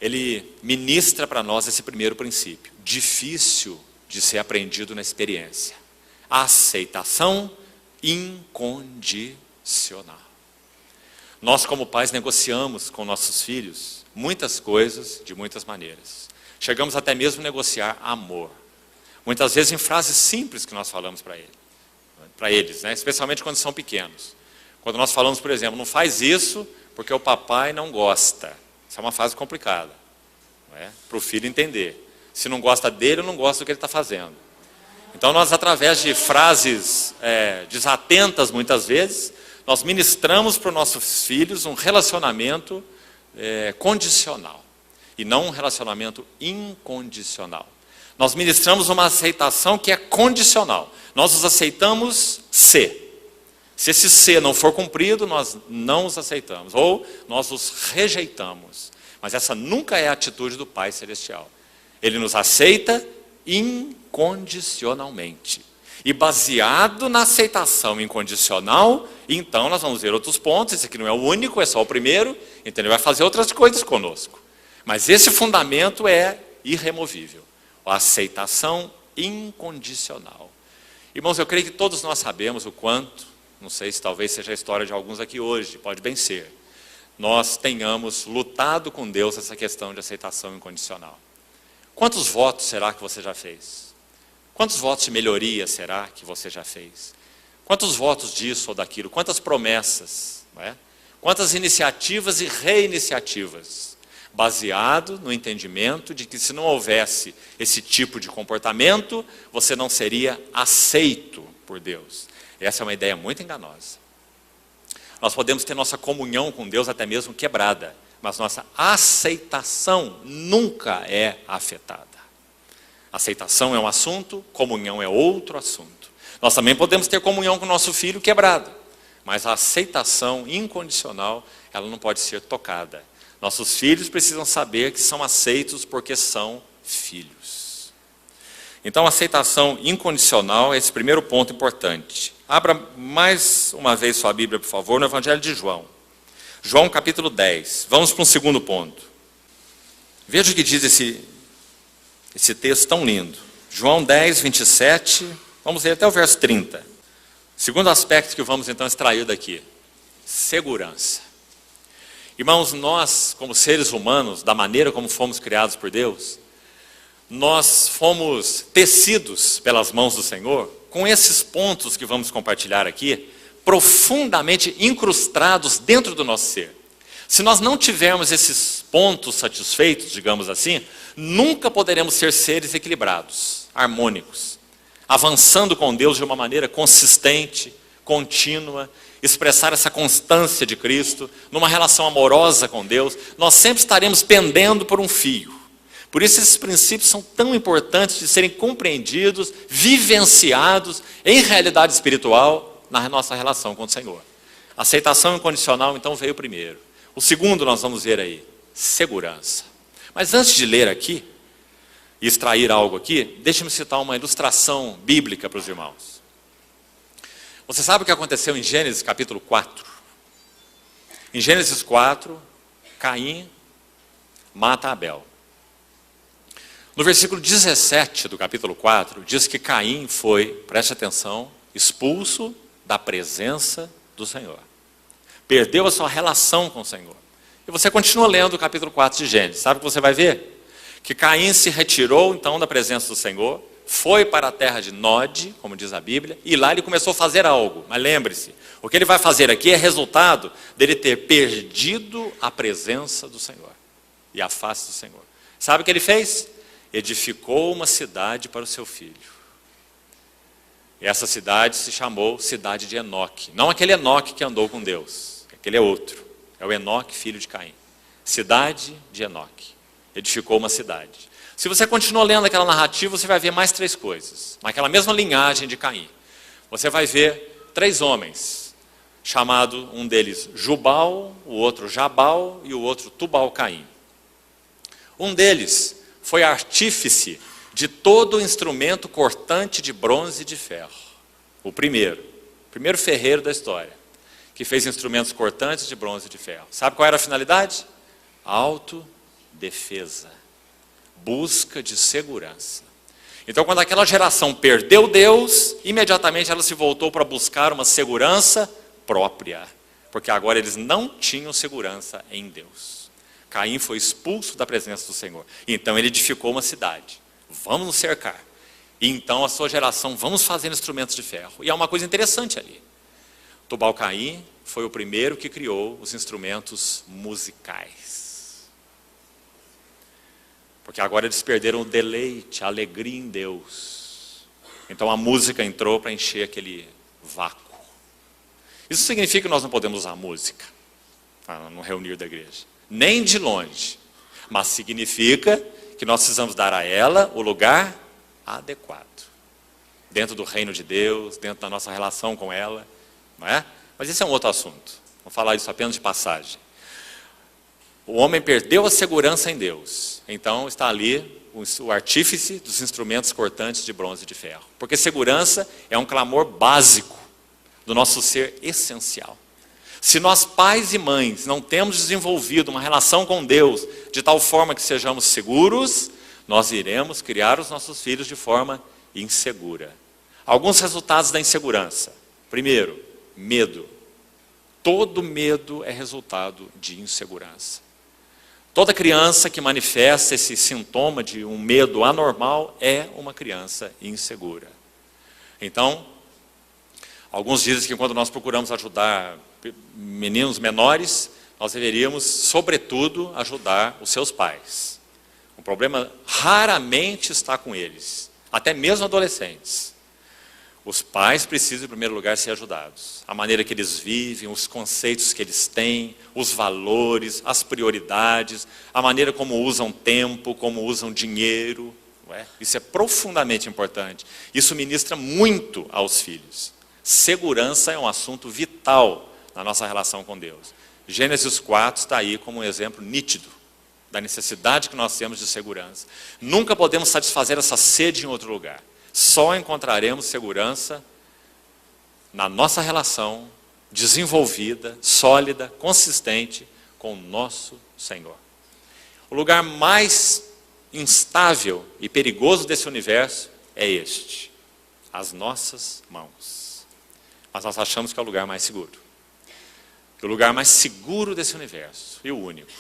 Ele ministra para nós esse primeiro princípio, difícil de ser aprendido na experiência: a aceitação incondicional. Nós, como pais, negociamos com nossos filhos muitas coisas de muitas maneiras. Chegamos até mesmo a negociar amor. Muitas vezes em frases simples que nós falamos para eles, né? Especialmente quando são pequenos. Quando nós falamos, por exemplo, não faz isso porque o papai não gosta. Isso é uma frase complicada, não é? Para o filho entender. Se não gosta dele, eu não gosto do que ele está fazendo. Então nós, através de frases desatentas muitas vezes, nós ministramos para os nossos filhos um relacionamento condicional. E não um relacionamento incondicional. Nós ministramos uma aceitação que é condicional. Nós os aceitamos se. Se esse se não for cumprido, nós não os aceitamos. Ou nós os rejeitamos. Mas essa nunca é a atitude do Pai Celestial. Ele nos aceita incondicionalmente. E baseado na aceitação incondicional, então nós vamos ver outros pontos. Esse aqui não é o único, é só o primeiro. Então ele vai fazer outras coisas conosco. Mas esse fundamento é irremovível. A aceitação incondicional. Irmãos, eu creio que todos nós sabemos o quanto, não sei se talvez seja a história de alguns aqui hoje, pode bem ser, nós tenhamos lutado com Deus essa questão de aceitação incondicional. Quantos votos será que você já fez? Quantos votos de melhoria será que você já fez? Quantos votos disso ou daquilo? Quantas promessas? Não é? Quantas iniciativas e reiniciativas? Baseado no entendimento de que se não houvesse esse tipo de comportamento, você não seria aceito por Deus. Essa é uma ideia muito enganosa. Nós podemos ter nossa comunhão com Deus até mesmo quebrada, mas nossa aceitação nunca é afetada. Aceitação é um assunto, comunhão é outro assunto. Nós também podemos ter comunhão com o nosso filho quebrada, mas a aceitação incondicional, ela não pode ser tocada. Nossos filhos precisam saber que são aceitos porque são filhos. Então, a aceitação incondicional é esse primeiro ponto importante. Abra mais uma vez sua Bíblia, por favor, no Evangelho de João. João capítulo 10. Vamos para um segundo ponto. Veja o que diz esse texto tão lindo. João 10, 27. Vamos ler até o verso 30. Segundo aspecto que vamos então extrair daqui. Segurança. Irmãos, nós, como seres humanos, da maneira como fomos criados por Deus, nós fomos tecidos pelas mãos do Senhor, com esses pontos que vamos compartilhar aqui, profundamente incrustados dentro do nosso ser. Se nós não tivermos esses pontos satisfeitos, digamos assim, nunca poderemos ser seres equilibrados, harmônicos, avançando com Deus de uma maneira consistente, contínua, expressar essa constância de Cristo, numa relação amorosa com Deus. Nós sempre estaremos pendendo por um fio. Por isso esses princípios são tão importantes de serem compreendidos, vivenciados em realidade espiritual na nossa relação com o Senhor. A aceitação incondicional, então, veio primeiro. O segundo nós vamos ver aí, segurança. Mas antes de ler aqui, e extrair algo aqui, deixe-me citar uma ilustração bíblica para os irmãos. Você sabe o que aconteceu em Gênesis capítulo 4? Em Gênesis 4, Caim mata Abel. No versículo 17 do capítulo 4, diz que Caim foi, preste atenção, expulso da presença do Senhor. Perdeu a sua relação com o Senhor. E você continua lendo o capítulo 4 de Gênesis. Sabe o que você vai ver? Que Caim se retirou então da presença do Senhor, foi para a terra de Nod, como diz a Bíblia, e lá ele começou a fazer algo. Mas lembre-se, o que ele vai fazer aqui é resultado dele ter perdido a presença do Senhor e a face do Senhor. Sabe o que ele fez? Edificou uma cidade para o seu filho. E essa cidade se chamou cidade de Enoque. Não aquele Enoque que andou com Deus, aquele é outro. É o Enoque, filho de Caim. Cidade de Enoque. Edificou uma cidade. Se você continua lendo aquela narrativa, você vai ver mais 3 coisas. Naquela mesma linhagem de Caim. Você vai ver 3 homens, chamado um deles Jubal, o outro Jabal e o outro Tubal-Caim. Um deles foi artífice de todo o instrumento cortante de bronze e de ferro. O primeiro ferreiro da história, que fez instrumentos cortantes de bronze e de ferro. Sabe qual era a finalidade? Autodefesa. Busca de segurança. Então, quando aquela geração perdeu Deus, imediatamente ela se voltou para buscar uma segurança própria. Porque agora eles não tinham segurança em Deus. Caim foi expulso da presença do Senhor. Então ele edificou uma cidade. Vamos nos cercar. E então a sua geração, vamos fazer instrumentos de ferro. E há uma coisa interessante ali. Tubal-Caim foi o primeiro que criou os instrumentos musicais. Porque agora eles perderam o deleite, a alegria em Deus. Então a música entrou para encher aquele vácuo. Isso significa que nós não podemos usar música no reunir da igreja. Nem de longe. Mas significa que nós precisamos dar a ela o lugar adequado. Dentro do reino de Deus, dentro da nossa relação com ela. Não é? Mas esse é um outro assunto. Vamos falar isso apenas de passagem. O homem perdeu a segurança em Deus. Então está ali o artífice dos instrumentos cortantes de bronze e de ferro. Porque segurança é um clamor básico do nosso ser essencial. Se nós, pais e mães, não temos desenvolvido uma relação com Deus de tal forma que sejamos seguros, nós iremos criar os nossos filhos de forma insegura. Alguns resultados da insegurança. Primeiro, medo. Todo medo é resultado de insegurança. Toda criança que manifesta esse sintoma de um medo anormal é uma criança insegura. Então, alguns dizem que quando nós procuramos ajudar meninos menores, nós deveríamos, sobretudo, ajudar os seus pais. O problema raramente está com eles, até mesmo adolescentes. Os pais precisam, em primeiro lugar, ser ajudados. A maneira que eles vivem, os conceitos que eles têm, os valores, as prioridades, a maneira como usam tempo, como usam dinheiro. Não é? Isso é profundamente importante. Isso ministra muito aos filhos. Segurança é um assunto vital na nossa relação com Deus. Gênesis 4 está aí como um exemplo nítido da necessidade que nós temos de segurança. Nunca podemos satisfazer essa sede em outro lugar. Só encontraremos segurança na nossa relação desenvolvida, sólida, consistente com o nosso Senhor. O lugar mais instável e perigoso desse universo é este: as nossas mãos. Mas nós achamos que é o lugar mais seguro. Que o lugar mais seguro desse universo, e o único,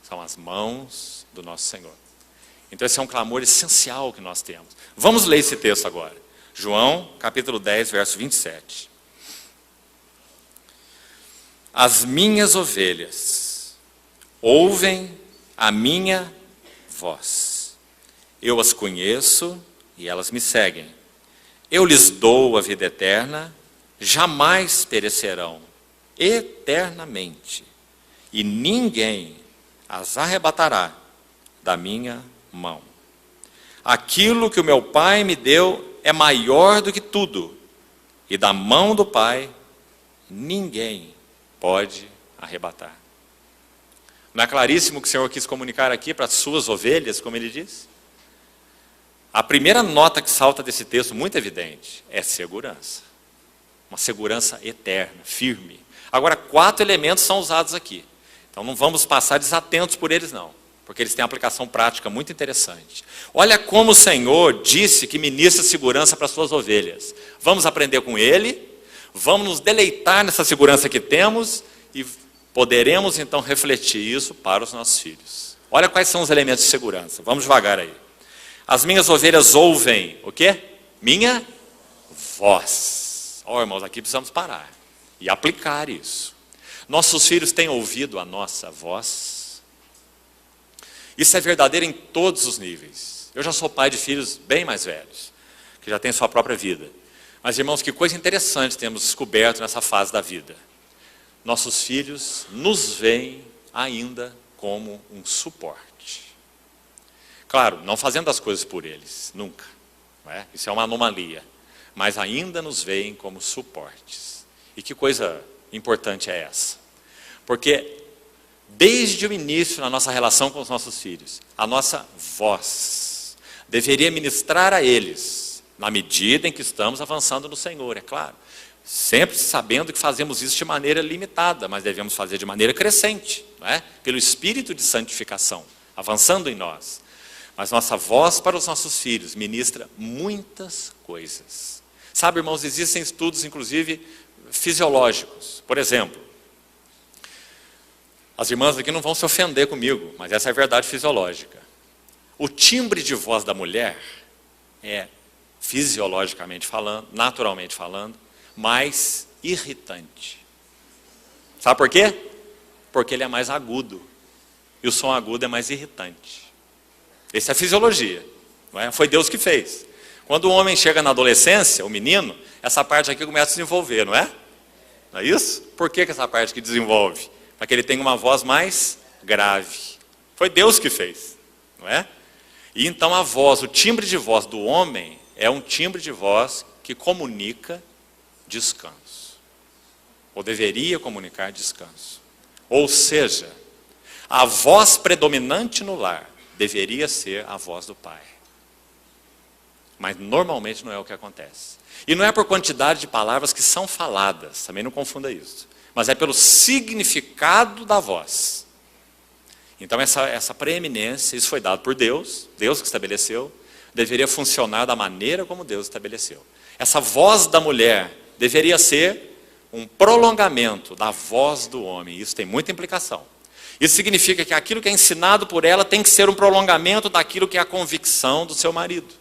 são as mãos do nosso Senhor. Então esse é um clamor essencial que nós temos. Vamos ler esse texto agora. João, capítulo 10, verso 27. As minhas ovelhas ouvem a minha voz. Eu as conheço e elas me seguem. Eu lhes dou a vida eterna, jamais perecerão, eternamente. E ninguém as arrebatará da minha mão. Aquilo que o meu Pai me deu é maior do que tudo, e da mão do Pai ninguém pode arrebatar. Não é claríssimo o que o Senhor quis comunicar aqui para as suas ovelhas, como ele diz? A primeira nota que salta desse texto, muito evidente, é segurança. Uma segurança eterna, firme. Agora, 4 elementos são usados aqui. Então não vamos passar desatentos por eles não, porque eles têm uma aplicação prática muito interessante. Olha como o Senhor disse que ministra segurança para as suas ovelhas. Vamos aprender com ele, vamos nos deleitar nessa segurança que temos e poderemos então refletir isso para os nossos filhos. Olha quais são os elementos de segurança. Vamos devagar aí. As minhas ovelhas ouvem o quê? Minha voz. Ó, irmãos, aqui precisamos parar e aplicar isso. Nossos filhos têm ouvido a nossa voz? Isso é verdadeiro em todos os níveis. Eu já sou pai de filhos bem mais velhos, que já têm sua própria vida. Mas, irmãos, que coisa interessante temos descoberto nessa fase da vida. Nossos filhos nos veem ainda como um suporte. Claro, não fazendo as coisas por eles, nunca. Não é? Isso é uma anomalia. Mas ainda nos veem como suportes. E que coisa importante é essa? Porque desde o início na nossa relação com os nossos filhos, a nossa voz deveria ministrar a eles, na medida em que estamos avançando no Senhor, é claro. Sempre sabendo que fazemos isso de maneira limitada, mas devemos fazer de maneira crescente, não é? Pelo Espírito de santificação, avançando em nós. Mas nossa voz para os nossos filhos ministra muitas coisas. Sabe, irmãos, existem estudos, inclusive, fisiológicos. Por exemplo, as irmãs aqui não vão se ofender comigo, mas essa é a verdade fisiológica. O timbre de voz da mulher é, fisiologicamente falando, naturalmente falando, mais irritante. Sabe por quê? Porque ele é mais agudo. E o som agudo é mais irritante. Essa é a fisiologia. Não é? Foi Deus que fez. Quando o homem chega na adolescência, o menino, essa parte aqui começa a desenvolver, não é? Não é isso? Por que essa parte que desenvolve? Para que ele tenha uma voz mais grave. Foi Deus que fez, não é? E então a voz, o timbre de voz do homem é um timbre de voz que comunica descanso. Ou deveria comunicar descanso. Ou seja, a voz predominante no lar deveria ser a voz do pai. Mas normalmente não é o que acontece. E não é por quantidade de palavras que são faladas, também não confunda isso. Mas é pelo significado da voz. Então essa preeminência, isso foi dado por Deus, Deus que estabeleceu, deveria funcionar da maneira como Deus estabeleceu. Essa voz da mulher deveria ser um prolongamento da voz do homem. Isso tem muita implicação. Isso significa que aquilo que é ensinado por ela tem que ser um prolongamento daquilo que é a convicção do seu marido.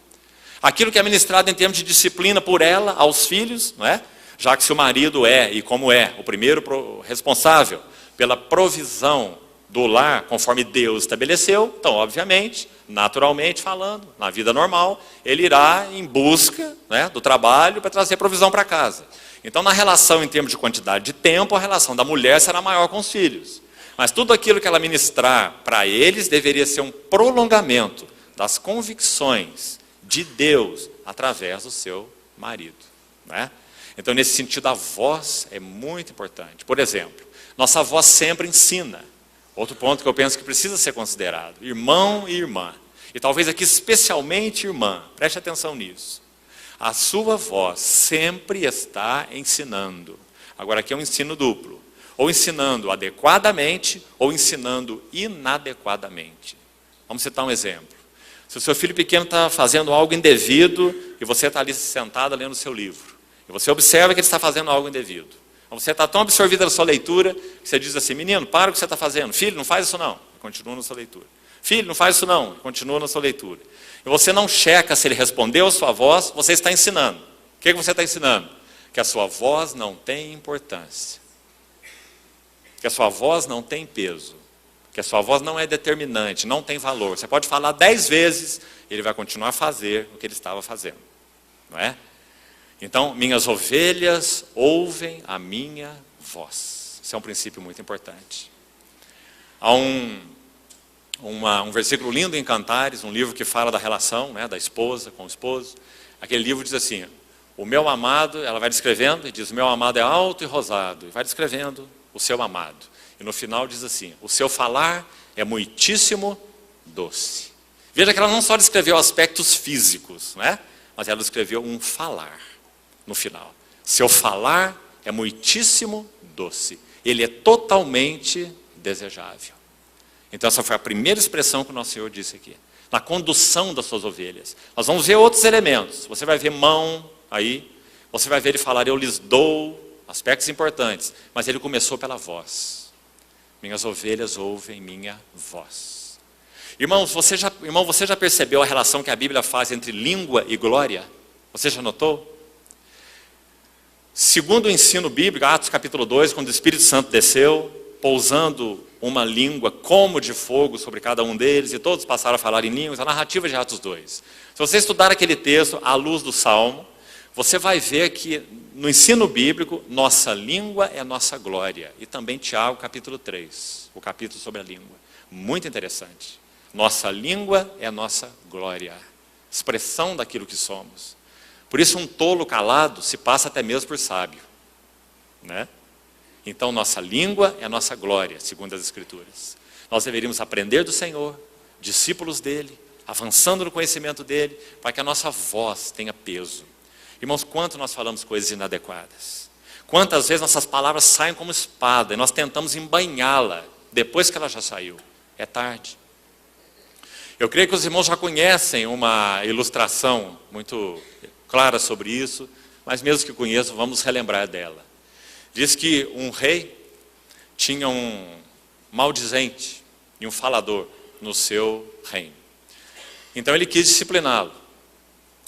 Aquilo que é ministrado em termos de disciplina por ela aos filhos, não é? Já que se o marido é, e como é, o primeiro responsável pela provisão do lar, conforme Deus estabeleceu, então, obviamente, naturalmente falando, na vida normal, ele irá em busca, né, do trabalho para trazer provisão para casa. Então, na relação em termos de quantidade de tempo, a relação da mulher será maior com os filhos. Mas tudo aquilo que ela ministrar para eles deveria ser um prolongamento das convicções de Deus através do seu marido. Não é? Então, nesse sentido, a voz é muito importante. Por exemplo, nossa voz sempre ensina. Outro ponto que eu penso que precisa ser considerado. Irmão e irmã. E talvez aqui especialmente irmã. Preste atenção nisso. A sua voz sempre está ensinando. Agora aqui é um ensino duplo. Ou ensinando adequadamente, ou ensinando inadequadamente. Vamos citar um exemplo. Se o seu filho pequeno está fazendo algo indevido, e você está ali sentada lendo o seu livro, e você observa que ele está fazendo algo indevido. Você está tão absorvido na sua leitura, que você diz assim, menino, para o que você está fazendo. Filho, não faz isso não. Continua na sua leitura. Filho, não faz isso não. Continua na sua leitura. E você não checa se ele respondeu a sua voz, você está ensinando. O que você está ensinando? Que a sua voz não tem importância. Que a sua voz não tem peso. Que a sua voz não é determinante, não tem valor. Você pode falar 10 vezes, ele vai continuar a fazer o que ele estava fazendo. Não é? Então, minhas ovelhas ouvem a minha voz. Isso é um princípio muito importante. Há um um versículo lindo em Cantares, um livro que fala da relação, né, da esposa com o esposo. Aquele livro diz assim, o meu amado, ela vai descrevendo e diz, o meu amado é alto e rosado, e vai descrevendo o seu amado. E no final diz assim, o seu falar é muitíssimo doce. Veja que ela não só descreveu aspectos físicos, né, mas ela descreveu um falar no final. Seu falar é muitíssimo doce. Ele é totalmente desejável. Então essa foi a primeira expressão que o nosso Senhor disse aqui. Na condução das suas ovelhas. Nós vamos ver outros elementos. Você vai ver mão aí. Você vai ver ele falar, eu lhes dou, aspectos importantes. Mas ele começou pela voz. Minhas ovelhas ouvem minha voz. Irmão, você já percebeu a relação que a Bíblia faz entre língua e glória? Você já notou? Segundo o ensino bíblico, Atos capítulo 2, quando o Espírito Santo desceu, pousando uma língua como de fogo sobre cada um deles, e todos passaram a falar em línguas, a narrativa de Atos 2. Se você estudar aquele texto à luz do Salmo, você vai ver que no ensino bíblico, nossa língua é nossa glória. E também Tiago capítulo 3, o capítulo sobre a língua. Muito interessante. Nossa língua é nossa glória, expressão daquilo que somos. Por isso um tolo calado se passa até mesmo por sábio, né? Então nossa língua é a nossa glória, segundo as Escrituras. Nós deveríamos aprender do Senhor, discípulos dele, avançando no conhecimento dele, para que a nossa voz tenha peso. Irmãos, quanto nós falamos coisas inadequadas? Quantas vezes nossas palavras saem como espada e nós tentamos embainhá-la depois que ela já saiu? É tarde. Eu creio que os irmãos já conhecem uma ilustração muito clara sobre isso, mas mesmo que conheçam, vamos relembrar dela. Diz que um rei tinha um maldizente e um falador no seu reino. Então ele quis discipliná-lo.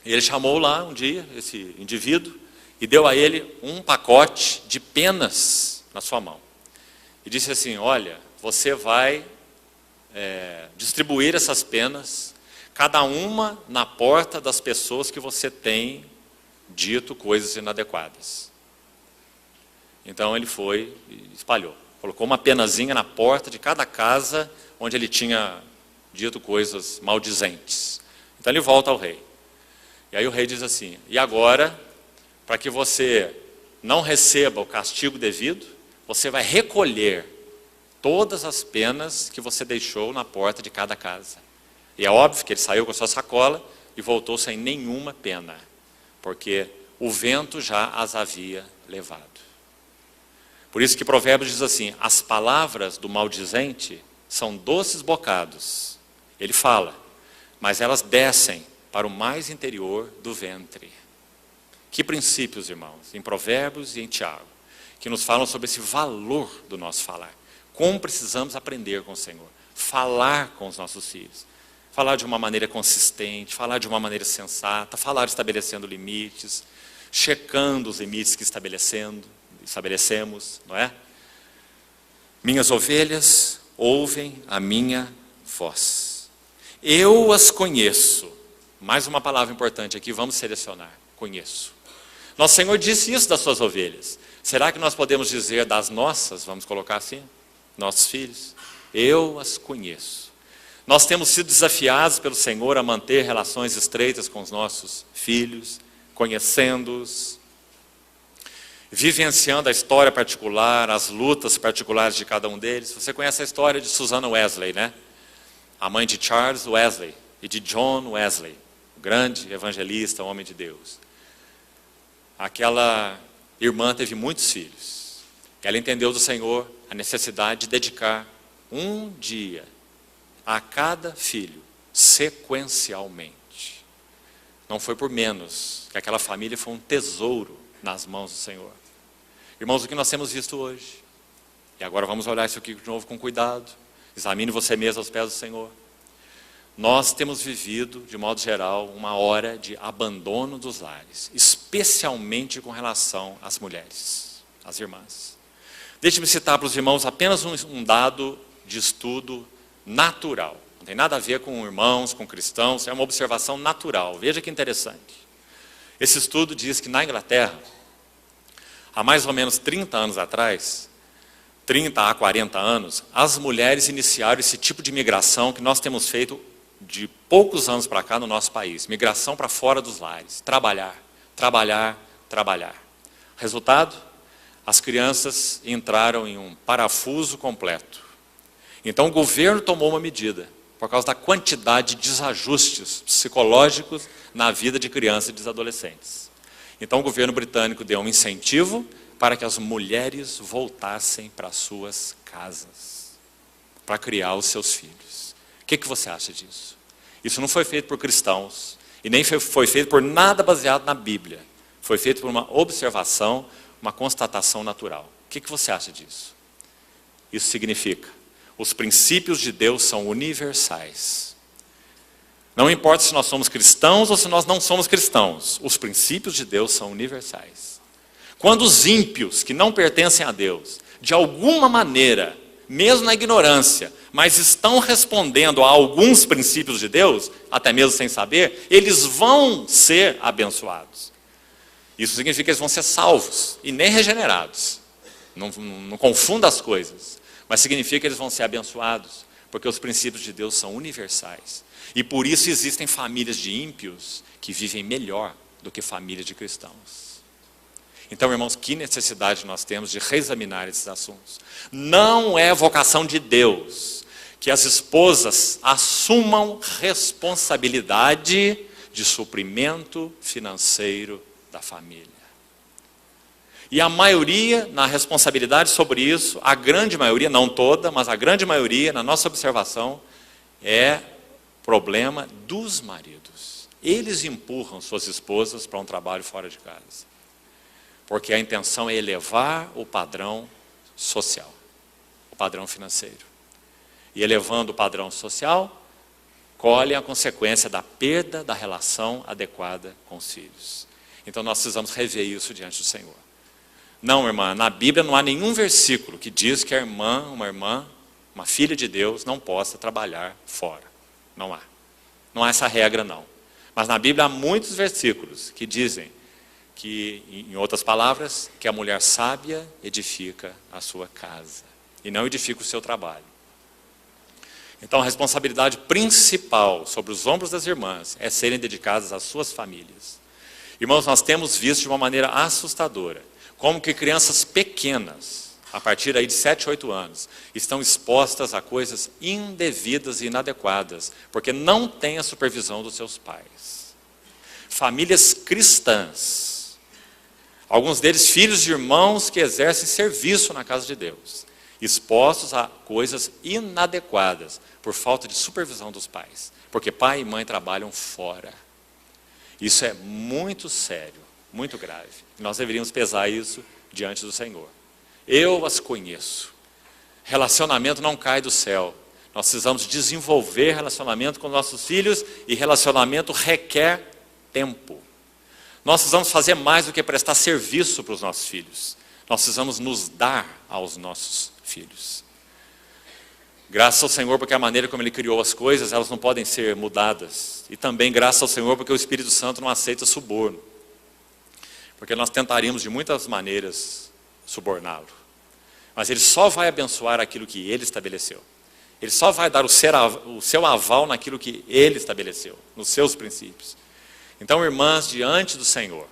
Ele chamou lá um dia esse indivíduo e deu a ele um pacote de penas na sua mão. E disse assim, olha, você vai distribuir essas penas, cada uma na porta das pessoas que você tem dito coisas inadequadas. Então ele foi e espalhou. Colocou uma penazinha na porta de cada casa onde ele tinha dito coisas maldizentes. Então ele volta ao rei. E aí o rei diz assim, e agora, para que você não receba o castigo devido, você vai recolher todas as penas que você deixou na porta de cada casa. E é óbvio que ele saiu com a sua sacola e voltou sem nenhuma pena, porque o vento já as havia levado. Por isso que Provérbios diz assim, as palavras do maldizente são doces bocados. Ele fala, mas elas descem para o mais interior do ventre. Que princípios, irmãos, em Provérbios e em Tiago, que nos falam sobre esse valor do nosso falar. Como precisamos aprender com o Senhor. Falar com os nossos filhos. Falar de uma maneira consistente, falar de uma maneira sensata, falar estabelecendo limites, checando os limites que estabelecemos, não é? Minhas ovelhas ouvem a minha voz. Eu as conheço. Mais uma palavra importante aqui, vamos selecionar. Conheço. Nosso Senhor disse isso das suas ovelhas. Será que nós podemos dizer das nossas, vamos colocar assim, nossos filhos? Eu as conheço. Nós temos sido desafiados pelo Senhor a manter relações estreitas com os nossos filhos, conhecendo-os, vivenciando a história particular, as lutas particulares de cada um deles. Você conhece a história de Susanna Wesley, né? A mãe de Charles Wesley e de John Wesley, o grande evangelista, homem de Deus. Aquela irmã teve muitos filhos. Ela entendeu do Senhor a necessidade de dedicar um dia a cada filho, sequencialmente. Não foi por menos que aquela família foi um tesouro nas mãos do Senhor. Irmãos, o que nós temos visto hoje? E agora vamos olhar isso aqui de novo com cuidado. Examine você mesmo aos pés do Senhor. Nós temos vivido, de modo geral, uma hora de abandono dos lares, especialmente com relação às mulheres, às irmãs. Deixe-me citar para os irmãos apenas um dado de estudo natural. Não tem nada a ver com irmãos, com cristãos, é uma observação natural. Veja que interessante. Esse estudo diz que na Inglaterra, há mais ou menos 30 anos atrás, 30 a 40 anos, as mulheres iniciaram esse tipo de migração que nós temos feito de poucos anos para cá no nosso país. Migração para fora dos lares. Trabalhar, trabalhar, trabalhar. Resultado? As crianças entraram em um parafuso completo. Então o governo tomou uma medida, por causa da quantidade de desajustes psicológicos na vida de crianças e de adolescentes. Então o governo britânico deu um incentivo para que as mulheres voltassem para suas casas, para criar os seus filhos. O que você acha disso? Isso não foi feito por cristãos, e nem foi feito por nada baseado na Bíblia. Foi feito por uma observação, uma constatação natural. O que você acha disso? Isso significa, os princípios de Deus são universais. Não importa se nós somos cristãos ou se nós não somos cristãos, os princípios de Deus são universais. Quando os ímpios, que não pertencem a Deus, de alguma maneira, mesmo na ignorância, mas estão respondendo a alguns princípios de Deus, até mesmo sem saber, eles vão ser abençoados. Isso significa que eles vão ser salvos e nem regenerados. Não confunda as coisas. Mas significa que eles vão ser abençoados, porque os princípios de Deus são universais. E por isso existem famílias de ímpios que vivem melhor do que famílias de cristãos. Então, irmãos, que necessidade nós temos de reexaminar esses assuntos. Não é vocação de Deus que as esposas assumam responsabilidade de suprimento financeiro da família. E a maioria, na responsabilidade sobre isso, a grande maioria, não toda, mas a grande maioria, na nossa observação, é problema dos maridos. Eles empurram suas esposas para um trabalho fora de casa. Porque a intenção é elevar o padrão social, o padrão financeiro. E elevando o padrão social, colhem a consequência da perda da relação adequada com os filhos. Então nós precisamos rever isso diante do Senhor. Não, irmã, na Bíblia não há nenhum versículo que diz que uma filha de Deus, não possa trabalhar fora. Não há. Não há essa regra, não. Mas na Bíblia há muitos versículos que dizem que, em outras palavras, que a mulher sábia edifica a sua casa e não edifica o seu trabalho. Então a responsabilidade principal sobre os ombros das irmãs é serem dedicadas às suas famílias. Irmãos, nós temos visto de uma maneira assustadora como que crianças pequenas, a partir aí de 7, 8 anos, estão expostas a coisas indevidas e inadequadas, porque não têm a supervisão dos seus pais. Famílias cristãs, alguns deles filhos de irmãos que exercem serviço na casa de Deus, expostos a coisas inadequadas, por falta de supervisão dos pais, porque pai e mãe trabalham fora. Isso é muito sério, muito grave. Nós deveríamos pesar isso diante do Senhor. Eu as conheço. Relacionamento não cai do céu. Nós precisamos desenvolver relacionamento com nossos filhos e relacionamento requer tempo. Nós precisamos fazer mais do que prestar serviço para os nossos filhos. Nós precisamos nos dar aos nossos filhos. Graças ao Senhor, porque a maneira como Ele criou as coisas, elas não podem ser mudadas. E também graças ao Senhor, porque o Espírito Santo não aceita suborno. Porque nós tentaríamos de muitas maneiras suborná-lo. Mas Ele só vai abençoar aquilo que Ele estabeleceu. Ele só vai dar o seu aval naquilo que Ele estabeleceu, nos seus princípios. Então, irmãs, diante do Senhor,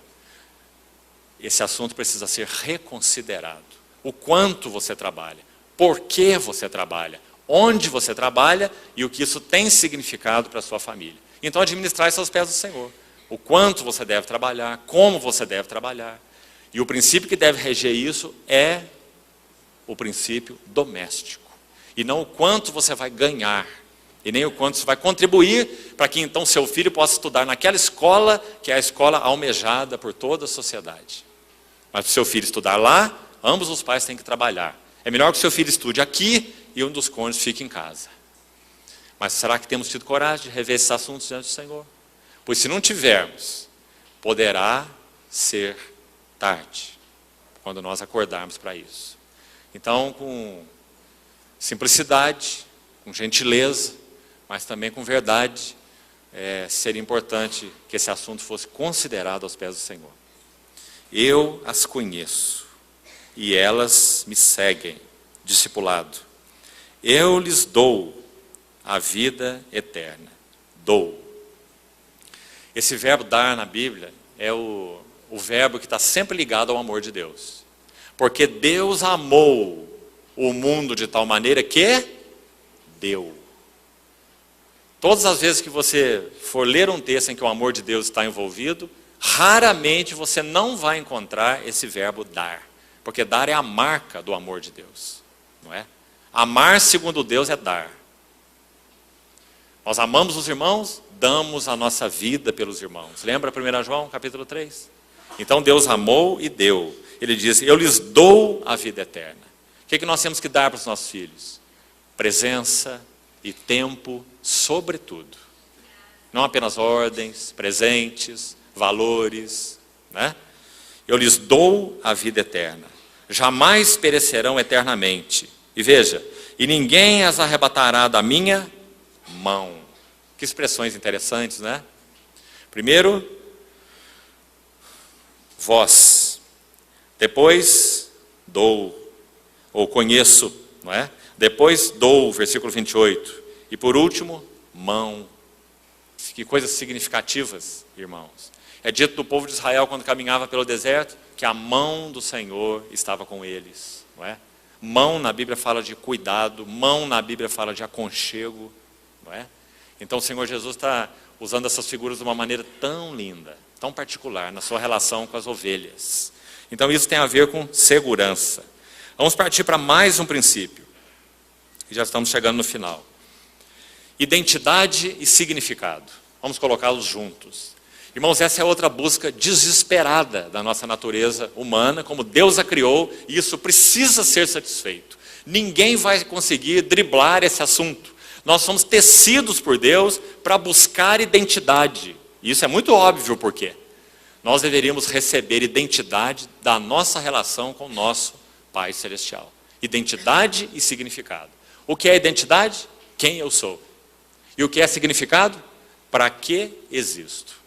esse assunto precisa ser reconsiderado. O quanto você trabalha, por que você trabalha, onde você trabalha e o que isso tem significado para a sua família. Então, administrar isso aos pés do Senhor. O quanto você deve trabalhar, como você deve trabalhar. E o princípio que deve reger isso é o princípio doméstico. E não o quanto você vai ganhar, e nem o quanto você vai contribuir para que então seu filho possa estudar naquela escola, que é a escola almejada por toda a sociedade. Mas para o seu filho estudar lá, ambos os pais têm que trabalhar. É melhor que o seu filho estude aqui e um dos cônjuges fique em casa. Mas será que temos tido coragem de rever esses assuntos diante do Senhor? Pois se não tivermos, poderá ser tarde, quando nós acordarmos para isso. Então, com simplicidade, com gentileza, mas também com verdade, seria importante que esse assunto fosse considerado aos pés do Senhor. Eu as conheço, e elas me seguem, discipulado. Eu lhes dou a vida eterna. Dou. Esse verbo dar na Bíblia é o verbo que está sempre ligado ao amor de Deus. Porque Deus amou o mundo de tal maneira que deu. Todas as vezes que você for ler um texto em que o amor de Deus está envolvido, raramente você não vai encontrar esse verbo dar. Porque dar é a marca do amor de Deus. Não é? Amar segundo Deus é dar. Nós amamos os irmãos, damos a nossa vida pelos irmãos. Lembra 1 João, capítulo 3? Então Deus amou e deu. Ele diz, eu lhes dou a vida eterna. O que nós temos que dar para os nossos filhos? Presença e tempo, sobretudo. Não apenas ordens, presentes, valores. Né? Eu lhes dou a vida eterna. Jamais perecerão eternamente. E veja, e ninguém as arrebatará da minha mão. Que expressões interessantes, né? Primeiro, vós. Depois, dou. Ou conheço, não é? Depois, dou, versículo 28. E por último, mão. Que coisas significativas, irmãos. É dito do povo de Israel quando caminhava pelo deserto, que a mão do Senhor estava com eles, não é? Mão na Bíblia fala de cuidado, mão na Bíblia fala de aconchego, não é? Então o Senhor Jesus está usando essas figuras de uma maneira tão linda, tão particular, na sua relação com as ovelhas. Então isso tem a ver com segurança. Vamos partir para mais um princípio. E já estamos chegando no final. Identidade e significado. Vamos colocá-los juntos. Irmãos, essa é outra busca desesperada da nossa natureza humana, como Deus a criou, e isso precisa ser satisfeito. Ninguém vai conseguir driblar esse assunto. Nós somos tecidos por Deus para buscar identidade. E isso é muito óbvio por quê. Nós deveríamos receber identidade da nossa relação com o nosso Pai Celestial. Identidade e significado. O que é identidade? Quem eu sou. E o que é significado? Para que existo?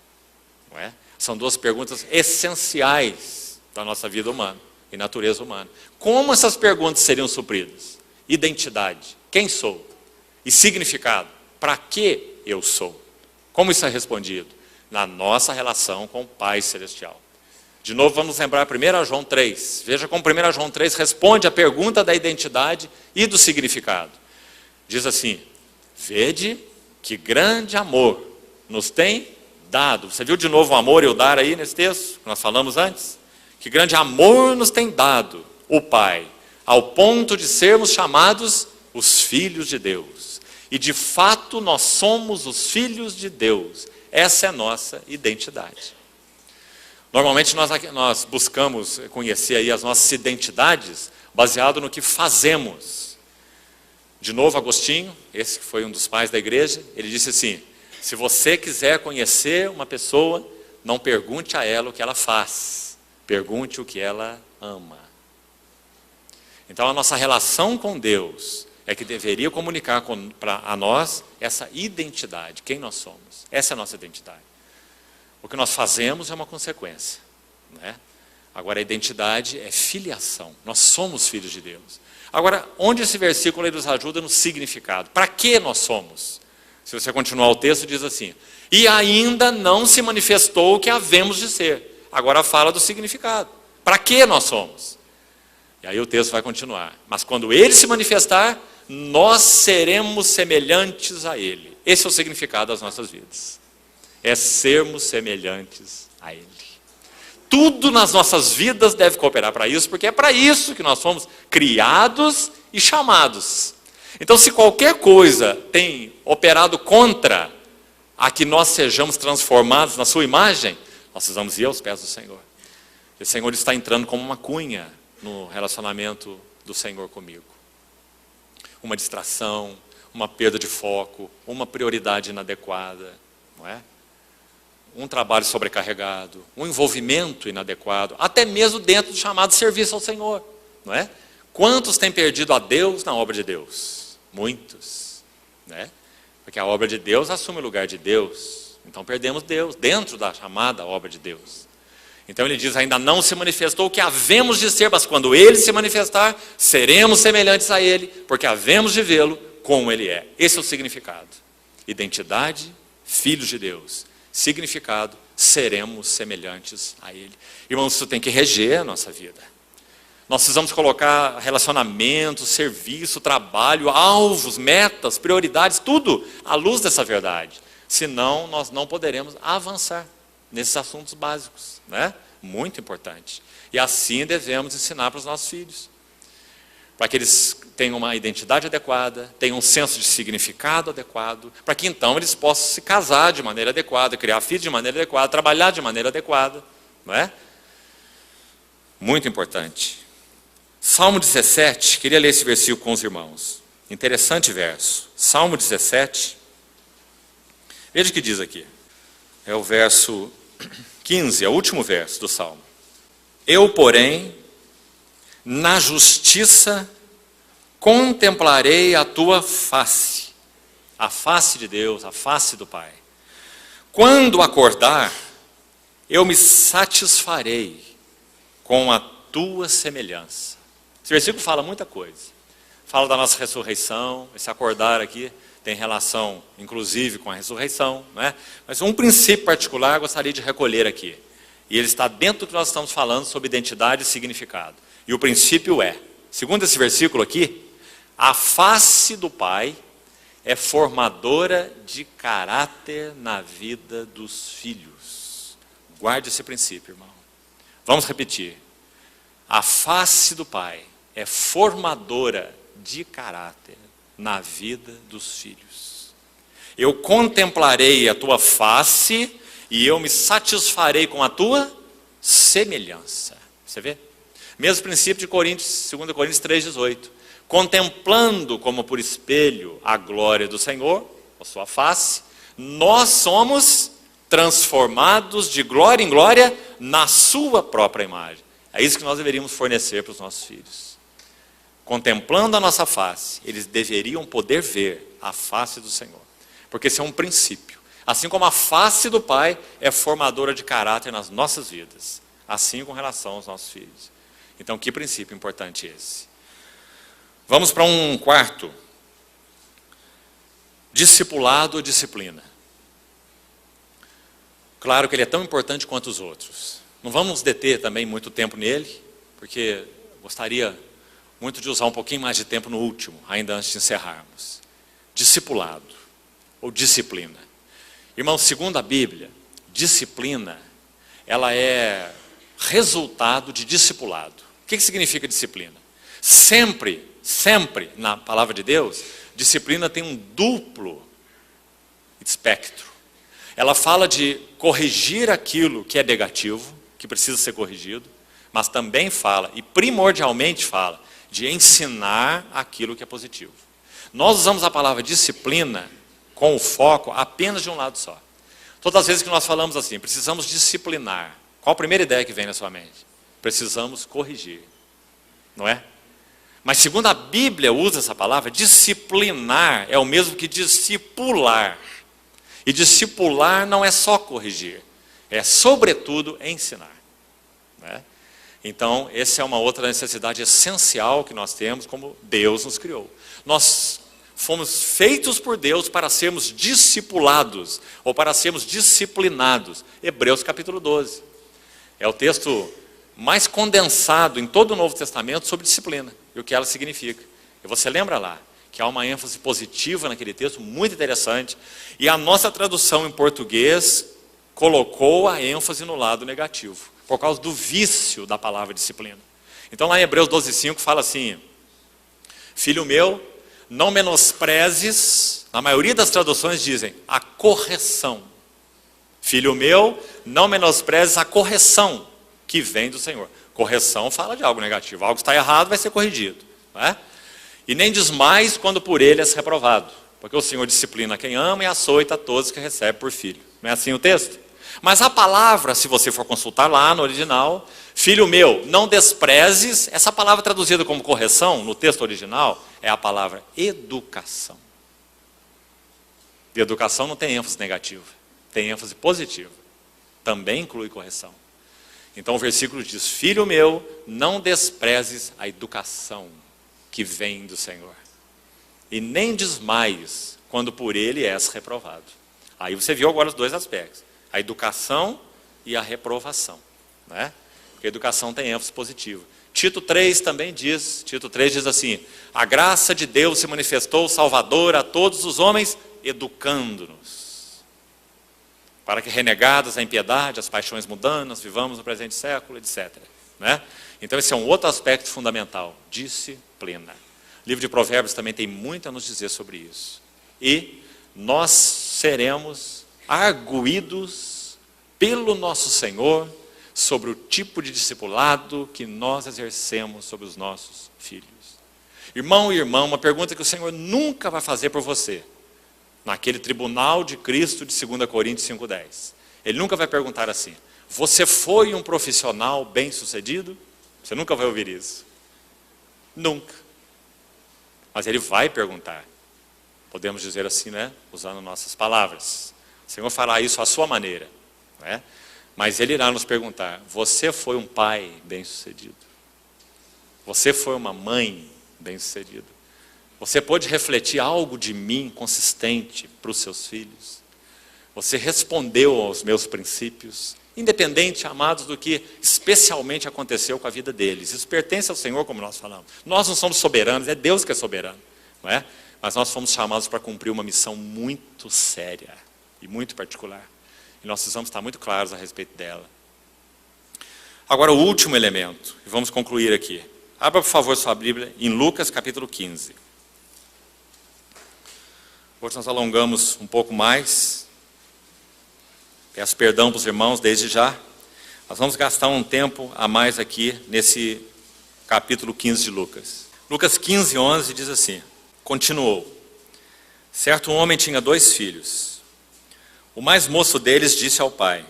Não é? São duas perguntas essenciais da nossa vida humana e natureza humana. Como essas perguntas seriam supridas? Identidade, quem sou? E significado, para que eu sou? Como isso é respondido? Na nossa relação com o Pai Celestial. De novo, vamos lembrar 1 João 3. Veja como 1 João 3 responde a pergunta da identidade e do significado. Diz assim, vede que grande amor nos tem dado. Você viu de novo o amor e o dar aí nesse texto que nós falamos antes? Que grande amor nos tem dado o Pai, ao ponto de sermos chamados os filhos de Deus. E de fato nós somos os filhos de Deus. Essa é a nossa identidade. Normalmente nós buscamos conhecer aí as nossas identidades baseado no que fazemos. De novo Agostinho, esse que foi um dos pais da igreja, ele disse assim, se você quiser conhecer uma pessoa, não pergunte a ela o que ela faz, pergunte o que ela ama. Então a nossa relação com Deus é que deveria comunicar a nós essa identidade, quem nós somos. Essa é a nossa identidade. O que nós fazemos é uma consequência, né? Agora a identidade é filiação, nós somos filhos de Deus. Agora, onde esse versículo aí nos ajuda no significado? Para que nós somos? Se você continuar o texto, diz assim, e ainda não se manifestou o que havemos de ser. Agora fala do significado. Para que nós somos? E aí o texto vai continuar. Mas quando ele se manifestar, nós seremos semelhantes a ele. Esse é o significado das nossas vidas. É sermos semelhantes a ele. Tudo nas nossas vidas deve cooperar para isso, porque é para isso que nós fomos criados e chamados. Então, se qualquer coisa tem operado contra a que nós sejamos transformados na sua imagem, nós precisamos ir aos pés do Senhor. O Senhor está entrando como uma cunha no relacionamento do Senhor comigo. Uma distração, uma perda de foco, uma prioridade inadequada, não é? Um trabalho sobrecarregado, um envolvimento inadequado, até mesmo dentro do chamado serviço ao Senhor, não é? Quantos têm perdido a Deus na obra de Deus? Muitos, né? Porque a obra de Deus assume o lugar de Deus, então perdemos Deus dentro da chamada obra de Deus. Então ele diz, ainda não se manifestou o que havemos de ser, mas quando ele se manifestar, seremos semelhantes a ele, porque havemos de vê-lo como ele é. Esse é o significado. Identidade, filhos de Deus. Significado, seremos semelhantes a ele. Irmãos, isso tem que reger a nossa vida. Nós precisamos colocar relacionamento, serviço, trabalho, alvos, metas, prioridades, tudo à luz dessa verdade. Senão, nós não poderemos avançar nesses assuntos básicos, né? Muito importante. E assim devemos ensinar para os nossos filhos. Para que eles tenham uma identidade adequada, tenham um senso de significado adequado, para que então eles possam se casar de maneira adequada, criar filhos de maneira adequada, trabalhar de maneira adequada, não é? Muito importante. Salmo 17, queria ler esse versículo com os irmãos. Interessante verso. Salmo 17. Veja o que diz aqui. É o verso 15, é o último verso do Salmo. Eu, porém, na justiça contemplarei a tua face. A face de Deus, a face do Pai. Quando acordar, eu me satisfarei com a tua semelhança. Esse versículo fala muita coisa. Fala da nossa ressurreição, esse acordar aqui tem relação, inclusive, com a ressurreição, não é? Mas um princípio particular eu gostaria de recolher aqui. E ele está dentro do que nós estamos falando sobre identidade e significado. E o princípio é, segundo esse versículo aqui, a face do Pai é formadora de caráter na vida dos filhos. Guarde esse princípio, irmão. Vamos repetir. A face do Pai é formadora de caráter na vida dos filhos. Eu contemplarei a tua face e eu me satisfarei com a tua semelhança. Você vê? Mesmo princípio de Coríntios, 2 Coríntios 3,18. Contemplando como por espelho a glória do Senhor, a sua face, nós somos transformados de glória em glória na sua própria imagem. É isso que nós deveríamos fornecer para os nossos filhos. Contemplando a nossa face, eles deveriam poder ver a face do Senhor. Porque esse é um princípio. Assim como a face do Pai é formadora de caráter nas nossas vidas. Assim com relação aos nossos filhos. Então, que princípio importante esse? Vamos para um quarto. Discipulado ou disciplina. Claro que ele é tão importante quanto os outros. Não vamos deter também muito tempo nele, porque gostaria muito de usar um pouquinho mais de tempo no último, ainda antes de encerrarmos. Discipulado ou disciplina. Irmão, segundo a Bíblia, disciplina, ela é resultado de discipulado. O que significa disciplina? Sempre na palavra de Deus, disciplina tem um duplo espectro. Ela fala de corrigir aquilo que é negativo, que precisa ser corrigido, mas também fala, e primordialmente fala, de ensinar aquilo que é positivo. Nós usamos a palavra disciplina com o foco apenas de um lado só. Todas as vezes que nós falamos assim, precisamos disciplinar. Qual a primeira ideia que vem na sua mente? Precisamos corrigir, não é? Mas segundo a Bíblia usa essa palavra, disciplinar é o mesmo que discipular. E discipular não é só corrigir, é sobretudo ensinar. Né? Então, essa é uma outra necessidade essencial que nós temos como Deus nos criou. Nós fomos feitos por Deus para sermos discipulados, ou para sermos disciplinados. Hebreus capítulo 12. É o texto mais condensado em todo o Novo Testamento sobre disciplina e o que ela significa. E você lembra lá que há uma ênfase positiva naquele texto, muito interessante, e a nossa tradução em português colocou a ênfase no lado negativo, por causa do vício da palavra disciplina. Então lá em Hebreus 12:5 fala assim: filho meu, não menosprezes, na maioria das traduções dizem, a correção. Filho meu, não menosprezes a correção que vem do Senhor. Correção fala de algo negativo, algo que está errado vai ser corrigido. Não é? E nem desmais quando por ele és reprovado, porque o Senhor disciplina quem ama e açoita a todos que recebe por filho. Não é assim o texto? Mas a palavra, se você for consultar lá no original, filho meu, não desprezes, essa palavra traduzida como correção, no texto original, é a palavra educação. E educação não tem ênfase negativa, tem ênfase positiva. Também inclui correção. Então o versículo diz: filho meu, não desprezes a educação que vem do Senhor, e nem desmaies quando por ele és reprovado. Aí você viu agora os dois aspectos, a educação e a reprovação, né? Porque a educação tem ênfase positivo. Tito 3 também diz, Tito 3 diz assim: a graça de Deus se manifestou salvadora a todos os homens, educando-nos, para que renegados a impiedade, as paixões mundanas, vivamos no presente século, etc. Né? Então esse é um outro aspecto fundamental, disciplina. O livro de Provérbios também tem muito a nos dizer sobre isso. E nós seremos arguídos pelo nosso Senhor sobre o tipo de discipulado que nós exercemos sobre os nossos filhos. Irmão e irmã, uma pergunta que o Senhor nunca vai fazer por você, naquele tribunal de Cristo de 2 Coríntios 5,10. Ele nunca vai perguntar assim: você foi um profissional bem-sucedido? Você nunca vai ouvir isso. Nunca. Mas ele vai perguntar. Podemos dizer assim, né? Usando nossas palavras. O Senhor fará isso à sua maneira, né? Mas ele irá nos perguntar: você foi um pai bem-sucedido? Você foi uma mãe bem-sucedida? Você pôde refletir algo de mim consistente para os seus filhos? Você respondeu aos meus princípios? Independente, amados, do que especialmente aconteceu com a vida deles. Isso pertence ao Senhor, como nós falamos. Nós não somos soberanos, é Deus que é soberano, não é? Mas nós fomos chamados para cumprir uma missão muito séria e muito particular. E nós precisamos estar muito claros a respeito dela. Agora o último elemento, e vamos concluir aqui. Abra, por favor, sua Bíblia em Lucas capítulo 15. Hoje nós alongamos um pouco mais. Peço perdão para os irmãos desde já. Nós vamos gastar um tempo a mais aqui nesse capítulo 15 de Lucas. Lucas 15, 11 diz assim: continuou. Certo homem tinha 2 filhos. O mais moço deles disse ao pai: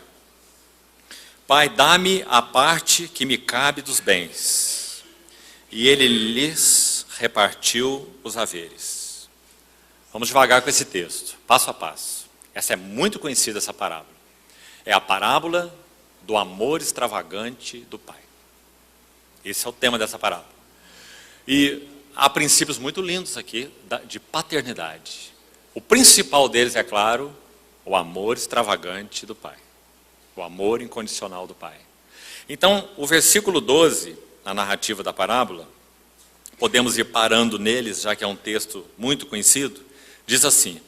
pai, dá-me a parte que me cabe dos bens. E ele lhes repartiu os haveres. Vamos devagar com esse texto, passo a passo. Essa é muito conhecida, essa parábola. É a parábola do amor extravagante do pai. Esse é o tema dessa parábola. E há princípios muito lindos aqui de paternidade. O principal deles, é claro, o amor extravagante do pai. O amor incondicional do pai. Então, o versículo 12, na narrativa da parábola, podemos ir parando neles, já que é um texto muito conhecido, diz assim: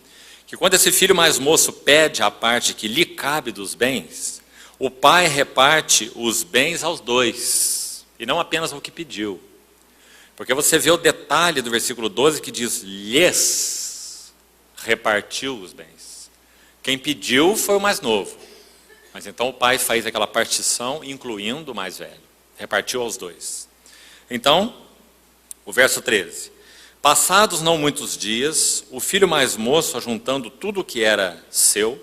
que quando esse filho mais moço pede a parte que lhe cabe dos bens, o pai reparte os bens aos 2, e não apenas ao que pediu. Porque você vê o detalhe do versículo 12 que diz: lhes repartiu os bens. Quem pediu foi o mais novo, mas então o pai faz aquela partição, incluindo o mais velho. Repartiu aos 2. Então, o verso 13. Passados não muitos dias, o filho mais moço, ajuntando tudo o que era seu,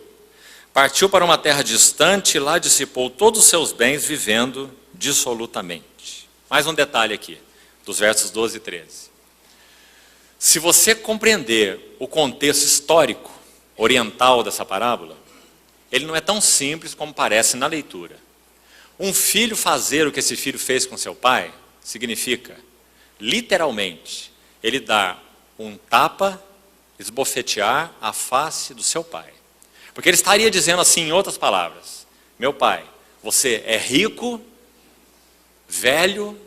partiu para uma terra distante e lá dissipou todos os seus bens, vivendo dissolutamente. Mais um detalhe aqui, dos versos 12 e 13. Se você compreender o contexto histórico, oriental dessa parábola, ele não é tão simples como parece na leitura. Um filho fazer o que esse filho fez com seu pai, significa, literalmente, ele dá um tapa, esbofetear a face do seu pai. Porque ele estaria dizendo assim, em outras palavras: meu pai, você é rico, velho,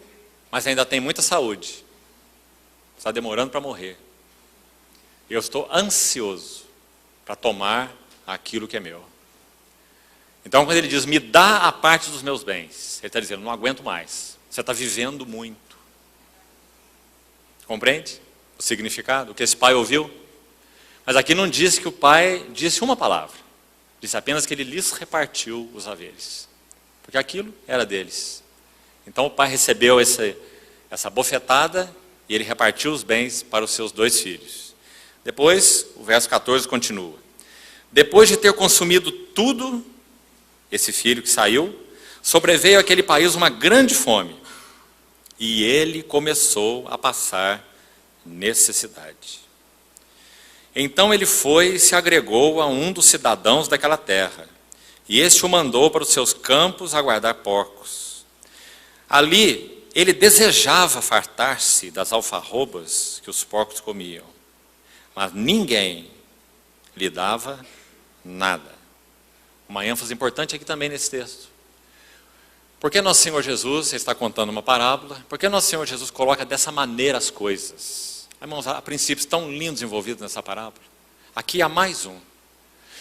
mas ainda tem muita saúde. Está demorando para morrer. Eu estou ansioso para tomar aquilo que é meu. Então, quando ele diz, me dá a parte dos meus bens, ele está dizendo, não aguento mais. Você está vivendo muito. Compreende o significado? O que esse pai ouviu? Mas aqui não diz que o pai disse uma palavra. Disse apenas que ele lhes repartiu os haveres. Porque aquilo era deles. Então o pai recebeu essa bofetada e ele repartiu os bens para os seus 2 filhos. Depois, o verso 14 continua. Depois de ter consumido tudo, esse filho que saiu, sobreveio àquele país uma grande fome. E ele começou a passar necessidade. Então ele foi e se agregou a um dos cidadãos daquela terra, e este o mandou para os seus campos a guardar porcos. Ali ele desejava fartar-se das alfarrobas que os porcos comiam, mas ninguém lhe dava nada. Uma ênfase importante aqui também nesse texto. Por que nosso Senhor Jesus está contando uma parábola? Por que nosso Senhor Jesus coloca dessa maneira as coisas? Irmãos, há princípios tão lindos envolvidos nessa parábola. Aqui há mais um.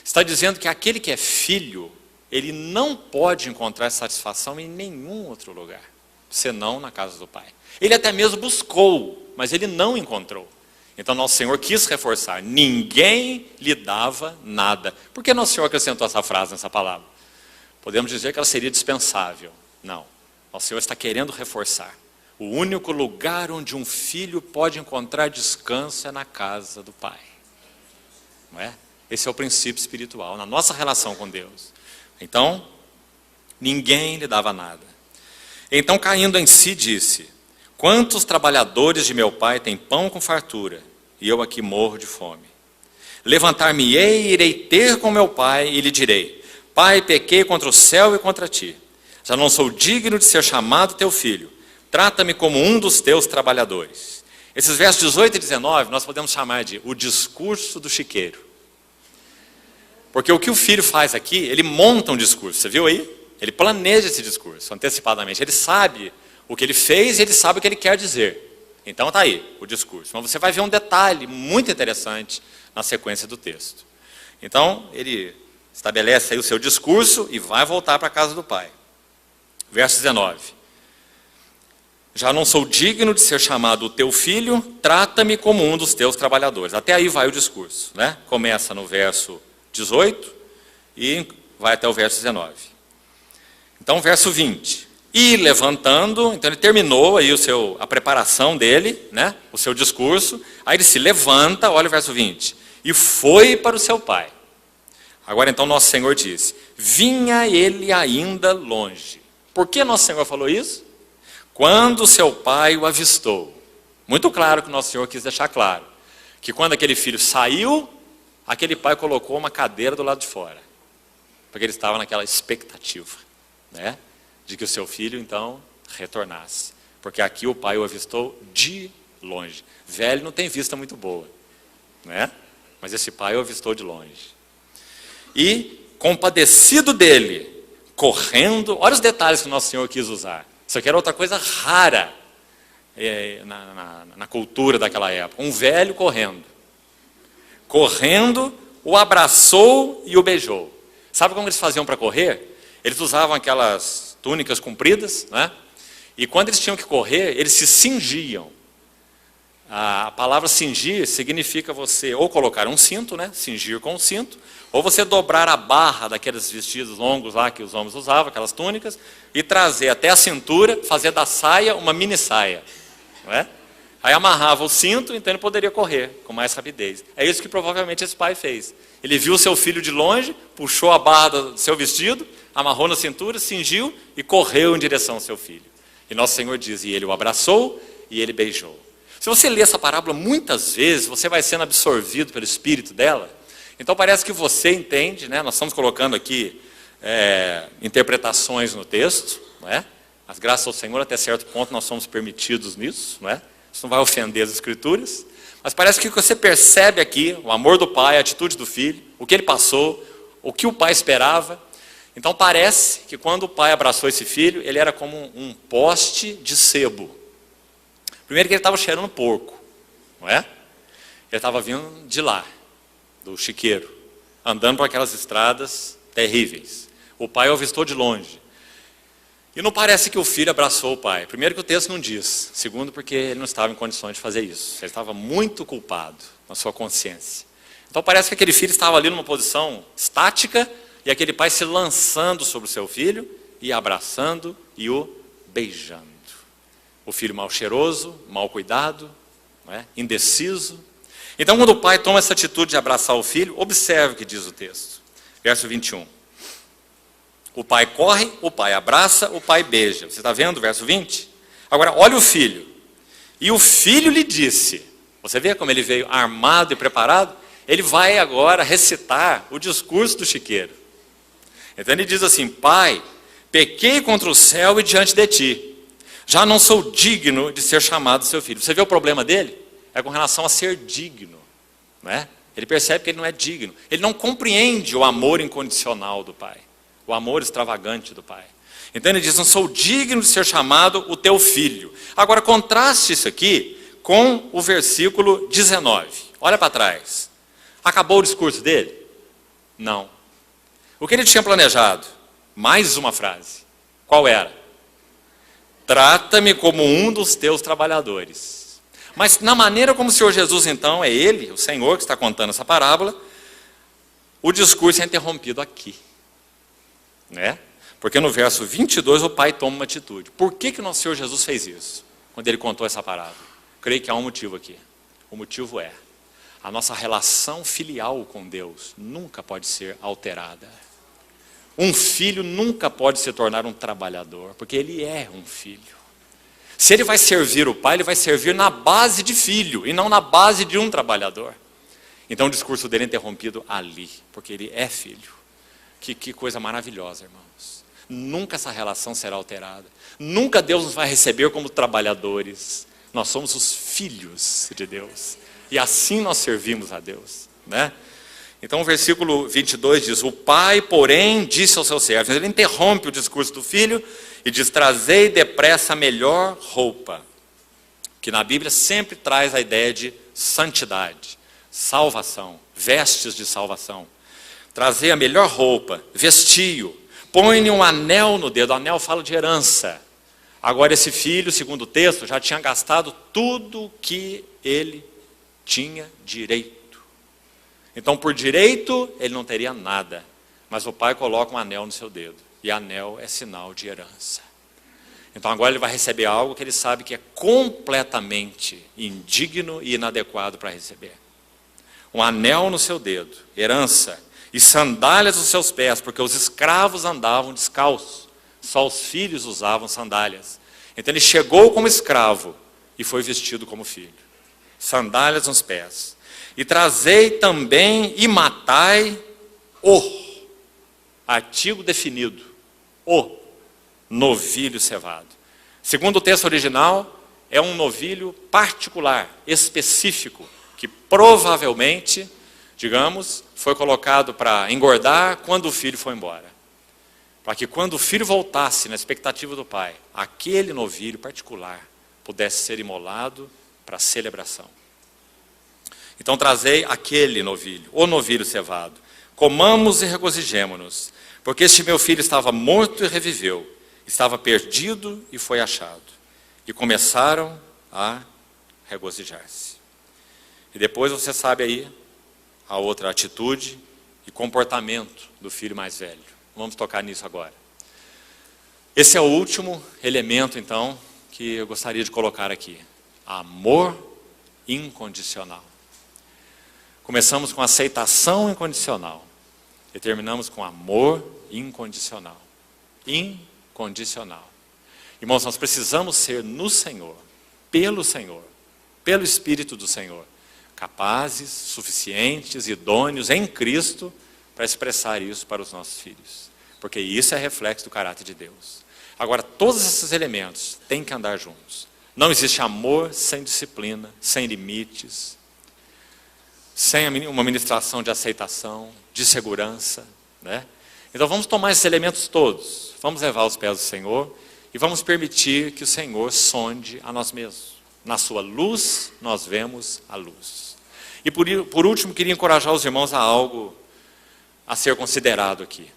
Está dizendo que aquele que é filho, ele não pode encontrar satisfação em nenhum outro lugar, senão na casa do Pai. Ele até mesmo buscou, mas ele não encontrou. Então nosso Senhor quis reforçar, ninguém lhe dava nada. Por que nosso Senhor acrescentou essa frase nessa palavra? Podemos dizer que ela seria dispensável. Não, nosso Senhor está querendo reforçar. O único lugar onde um filho pode encontrar descanso é na casa do Pai. Não é? Esse é o princípio espiritual, na nossa relação com Deus. Então, ninguém lhe dava nada. Então, caindo em si, disse: quantos trabalhadores de meu pai têm pão com fartura, e eu aqui morro de fome? Levantar-me-ei e irei ter com meu pai, e lhe direi: Pai, pequei contra o céu e contra ti. Já não sou digno de ser chamado teu filho. Trata-me como um dos teus trabalhadores. Esses versos 18 e 19, nós podemos chamar de o discurso do chiqueiro. Porque o que o filho faz aqui, ele monta um discurso, você viu aí? Ele planeja esse discurso antecipadamente. Ele sabe o que ele fez e ele sabe o que ele quer dizer. Então está aí o discurso. Mas você vai ver um detalhe muito interessante na sequência do texto. Então, ele estabelece aí o seu discurso e vai voltar para a casa do pai. Verso 19. Já não sou digno de ser chamado o teu filho, trata-me como um dos teus trabalhadores. Até aí vai o discurso, né? Começa no verso 18 e vai até o verso 19. Então, verso 20. E levantando, então ele terminou aí a preparação dele, né? O seu discurso. Aí ele se levanta, olha o verso 20. E foi para o seu pai. Agora então nosso Senhor diz: vinha ele ainda longe. Por que nosso Senhor falou isso? Quando seu pai o avistou. Muito claro que nosso Senhor quis deixar claro. Que quando aquele filho saiu, aquele pai colocou uma cadeira do lado de fora. Porque ele estava naquela expectativa, né? De que o seu filho então retornasse. Porque aqui o pai o avistou de longe. Velho não tem vista muito boa, né? Mas esse pai o avistou de longe. E, compadecido dele, correndo, olha os detalhes que nosso Senhor quis usar. Isso aqui era outra coisa rara na cultura daquela época. Um velho correndo. Correndo, o abraçou e o beijou. Sabe como eles faziam para correr? Eles usavam aquelas túnicas compridas, né? E quando eles tinham que correr, eles se cingiam. A palavra cingir significa você ou colocar um cinto, né? Cingir com um cinto, ou você dobrar a barra daqueles vestidos longos lá que os homens usavam, aquelas túnicas, e trazer até a cintura, fazer da saia uma mini saia, não é? Aí amarrava o cinto, então ele poderia correr com mais rapidez. É isso que provavelmente esse pai fez. Ele viu o seu filho de longe, puxou a barra do seu vestido, amarrou na cintura, cingiu e correu em direção ao seu filho. E nosso Senhor diz: e ele o abraçou e ele beijou. Se você ler essa parábola muitas vezes, você vai sendo absorvido pelo espírito dela. Então parece que você entende, né? Nós estamos colocando aqui interpretações no texto, não é? As graças ao Senhor, até certo ponto, nós somos permitidos nisso, não é? Isso não vai ofender as Escrituras. Mas parece que você percebe aqui o amor do pai, a atitude do filho, o que ele passou, o que o pai esperava. Então parece que quando o pai abraçou esse filho, ele era como um poste de sebo. Primeiro que ele estava cheirando porco, não é? Ele estava vindo de lá, do chiqueiro, andando por aquelas estradas terríveis. O pai o avistou de longe. E não parece que o filho abraçou o pai. Primeiro que o texto não diz. Segundo, porque ele não estava em condições de fazer isso. Ele estava muito culpado na sua consciência. Então parece que aquele filho estava ali numa posição estática e aquele pai se lançando sobre o seu filho e abraçando e o beijando. O filho mal cheiroso, mal cuidado, não é? Indeciso. Então quando o pai toma essa atitude de abraçar o filho, observe o que diz o texto. Verso 21. O pai corre, o pai abraça, o pai beija. Você está vendo o verso 20? Agora, olha o filho. E o filho lhe disse. Você vê como ele veio armado e preparado? Ele vai agora recitar o discurso do chiqueiro. Então ele diz assim: Pai, pequei contra o céu e diante de ti. Já não sou digno de ser chamado seu filho. Você vê o problema dele? É com relação a ser digno, não é? Ele percebe que ele não é digno. Ele não compreende o amor incondicional do Pai, o amor extravagante do Pai. Então ele diz: não sou digno de ser chamado o teu filho. Agora contraste isso aqui com o versículo 19. Olha para trás. Acabou o discurso dele? Não. O que ele tinha planejado? Mais uma frase. Qual era? Trata-me como um dos teus trabalhadores. Mas na maneira como o Senhor Jesus, então, é Ele, o Senhor que está contando essa parábola, o discurso é interrompido aqui, né? Porque no verso 22 o pai toma uma atitude. Por que o nosso Senhor Jesus fez isso? Quando ele contou essa parábola? Creio que há um motivo aqui. O motivo é: a nossa relação filial com Deus nunca pode ser alterada. Um filho nunca pode se tornar um trabalhador, porque ele é um filho. Se ele vai servir o pai, ele vai servir na base de filho, e não na base de um trabalhador. Então o discurso dele é interrompido ali, porque ele é filho. Que coisa maravilhosa, irmãos. Nunca essa relação será alterada. Nunca Deus nos vai receber como trabalhadores. Nós somos os filhos de Deus. E assim nós servimos a Deus, né? Então o versículo 22 diz: o pai, porém, disse aos seus servos. Ele interrompe o discurso do filho e diz: trazei depressa a melhor roupa. Que na Bíblia sempre traz a ideia de santidade, salvação, vestes de salvação. Trazei a melhor roupa, vestiu, põe-lhe um anel no dedo. O anel fala de herança. Agora esse filho, segundo o texto, já tinha gastado tudo que ele tinha direito. Então, por direito, ele não teria nada. Mas o pai coloca um anel no seu dedo. E anel é sinal de herança. Então, agora ele vai receber algo que ele sabe que é completamente indigno e inadequado para receber. Um anel no seu dedo, herança. E sandálias nos seus pés, porque os escravos andavam descalços. Só os filhos usavam sandálias. Então, ele chegou como escravo e foi vestido como filho. Sandálias nos pés. E trazei também e matai o, artigo definido, o novilho cevado. Segundo o texto original, é um novilho particular, específico, que provavelmente, digamos, foi colocado para engordar quando o filho foi embora. Para que quando o filho voltasse, na expectativa do pai, aquele novilho particular pudesse ser imolado para celebração. Então trazei aquele novilho, o novilho cevado. Comamos e regozijemo-nos, porque este meu filho estava morto e reviveu, estava perdido e foi achado. E começaram a regozijar-se. E depois você sabe aí a outra atitude e comportamento do filho mais velho. Vamos tocar nisso agora. Esse é o último elemento, então, que eu gostaria de colocar aqui. Amor incondicional. Começamos com aceitação incondicional e terminamos com amor incondicional. Incondicional. Irmãos, nós precisamos ser no Senhor, pelo Espírito do Senhor, capazes, suficientes, idôneos em Cristo para expressar isso para os nossos filhos. Porque isso é reflexo do caráter de Deus. Agora, todos esses elementos têm que andar juntos. Não existe amor sem disciplina, sem limites, sem uma ministração de aceitação, de segurança, né? Então vamos tomar esses elementos todos, vamos levar aos pés do Senhor e vamos permitir que o Senhor sonde a nós mesmos. Na sua luz, nós vemos a luz. E por último, queria encorajar os irmãos a algo a ser considerado aqui.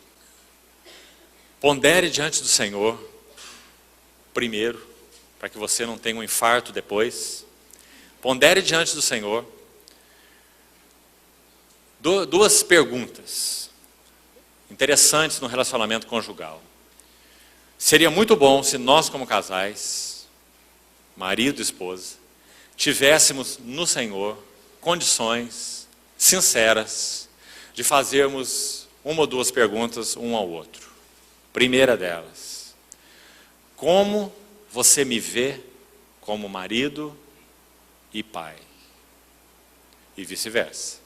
Pondere diante do Senhor, primeiro, para que você não tenha um infarto depois. Pondere diante do Senhor duas perguntas interessantes no relacionamento conjugal. Seria muito bom se nós, como casais, marido e esposa, tivéssemos no Senhor condições sinceras de fazermos uma ou duas perguntas um ao outro. Primeira delas: como você me vê como marido e pai? E vice-versa.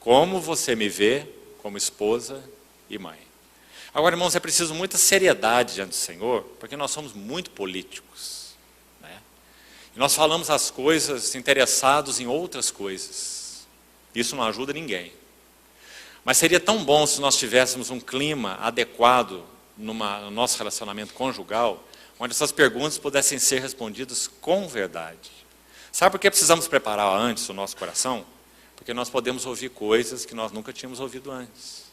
Como você me vê como esposa e mãe? Agora, irmãos, é preciso muita seriedade diante do Senhor, porque nós somos muito políticos, né? E nós falamos as coisas interessados em outras coisas. Isso não ajuda ninguém. Mas seria tão bom se nós tivéssemos um clima adequado no nosso relacionamento conjugal, onde essas perguntas pudessem ser respondidas com verdade. Sabe por que precisamos preparar antes o nosso coração? Porque nós podemos ouvir coisas que nós nunca tínhamos ouvido antes.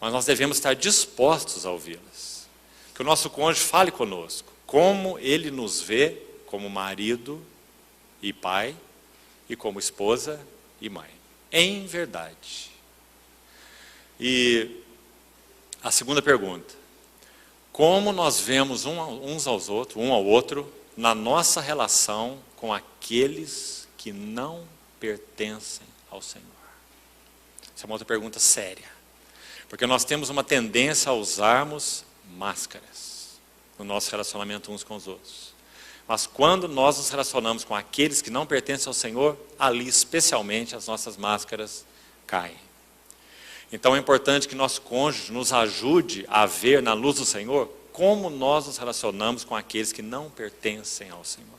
Mas nós devemos estar dispostos a ouvi-las. Que o nosso cônjuge fale conosco, como ele nos vê como marido e pai, e como esposa e mãe. Em verdade. E a segunda pergunta: como nós vemos um ao outro, na nossa relação com aqueles que não pertencem ao Senhor? Essa é uma outra pergunta séria. Porque nós temos uma tendência a usarmos máscaras no nosso relacionamento uns com os outros. Mas quando nós nos relacionamos com aqueles que não pertencem ao Senhor, ali especialmente as nossas máscaras caem. Então é importante que nosso cônjuge nos ajude a ver na luz do Senhor como nós nos relacionamos com aqueles que não pertencem ao Senhor.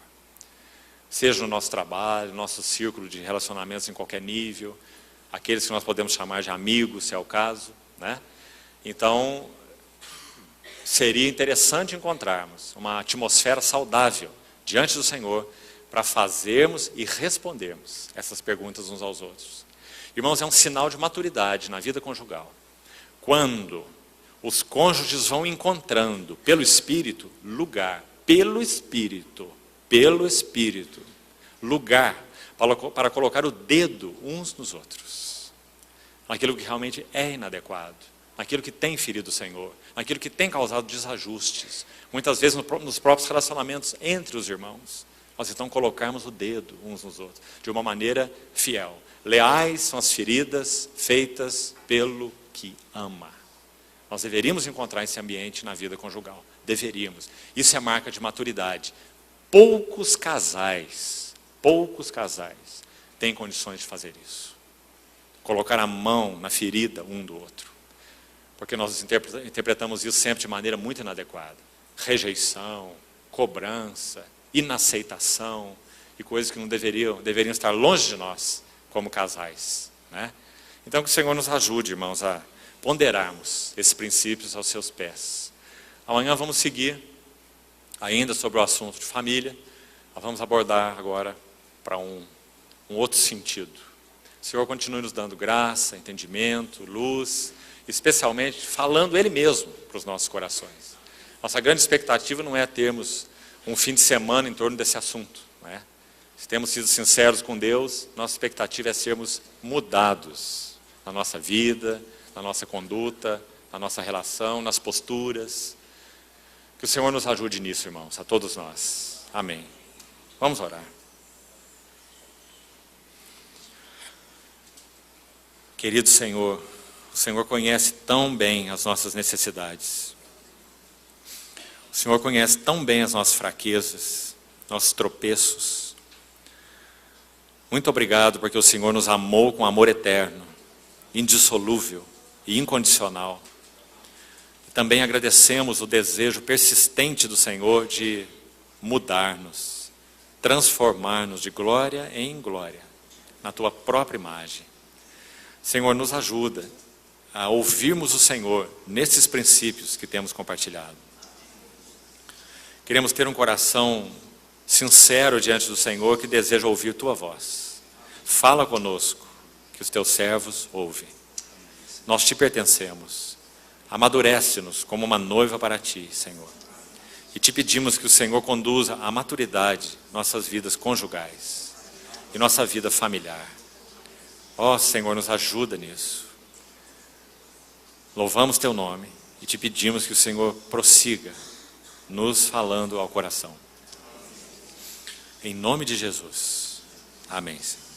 Seja no nosso trabalho, no nosso círculo de relacionamentos em qualquer nível, aqueles que nós podemos chamar de amigos, se é o caso, né? Então, seria interessante encontrarmos uma atmosfera saudável diante do Senhor para fazermos e respondermos essas perguntas uns aos outros. Irmãos, é um sinal de maturidade na vida conjugal quando os cônjuges vão encontrando pelo Espírito lugar, lugar para colocar o dedo uns nos outros, naquilo que realmente é inadequado, naquilo que tem ferido o Senhor, naquilo que tem causado desajustes, muitas vezes nos próprios relacionamentos entre os irmãos. Nós então colocarmos o dedo uns nos outros, de uma maneira fiel. Leais são as feridas feitas pelo que ama. Nós deveríamos encontrar esse ambiente na vida conjugal. Deveríamos. Isso é marca de maturidade. Poucos casais têm condições de fazer isso. Colocar a mão na ferida um do outro. Porque nós interpretamos isso sempre de maneira muito inadequada. Rejeição, cobrança, inaceitação e coisas que não deveriam estar longe de nós como casais, né? Então que o Senhor nos ajude, irmãos, a ponderarmos esses princípios aos seus pés. Amanhã vamos seguir ainda sobre o assunto de família. Nós vamos abordar agora para um outro sentido. O Senhor continue nos dando graça, entendimento, luz, especialmente falando Ele mesmo para os nossos corações. Nossa grande expectativa não é termos um fim de semana em torno desse assunto, né? Se temos sido sinceros com Deus, nossa expectativa é sermos mudados na nossa vida, na nossa conduta, na nossa relação, nas posturas. Que o Senhor nos ajude nisso, irmãos, a todos nós. Amém. Vamos orar. Querido Senhor, o Senhor conhece tão bem as nossas necessidades. O Senhor conhece tão bem as nossas fraquezas, nossos tropeços. Muito obrigado porque o Senhor nos amou com amor eterno, indissolúvel e incondicional. E também agradecemos o desejo persistente do Senhor de mudar-nos, transformar-nos de glória em glória, na Tua própria imagem. Senhor, nos ajuda a ouvirmos o Senhor nesses princípios que temos compartilhado. Queremos ter um coração sincero diante do Senhor que deseja ouvir Tua voz. Fala conosco, que os Teus servos ouvem. Nós Te pertencemos. Amadurece-nos como uma noiva para Ti, Senhor. E Te pedimos que o Senhor conduza à maturidade nossas vidas conjugais e nossa vida familiar. Ó Senhor, nos ajuda nisso. Louvamos Teu nome e Te pedimos que o Senhor prossiga nos falando ao coração. Em nome de Jesus. Amém, Senhor.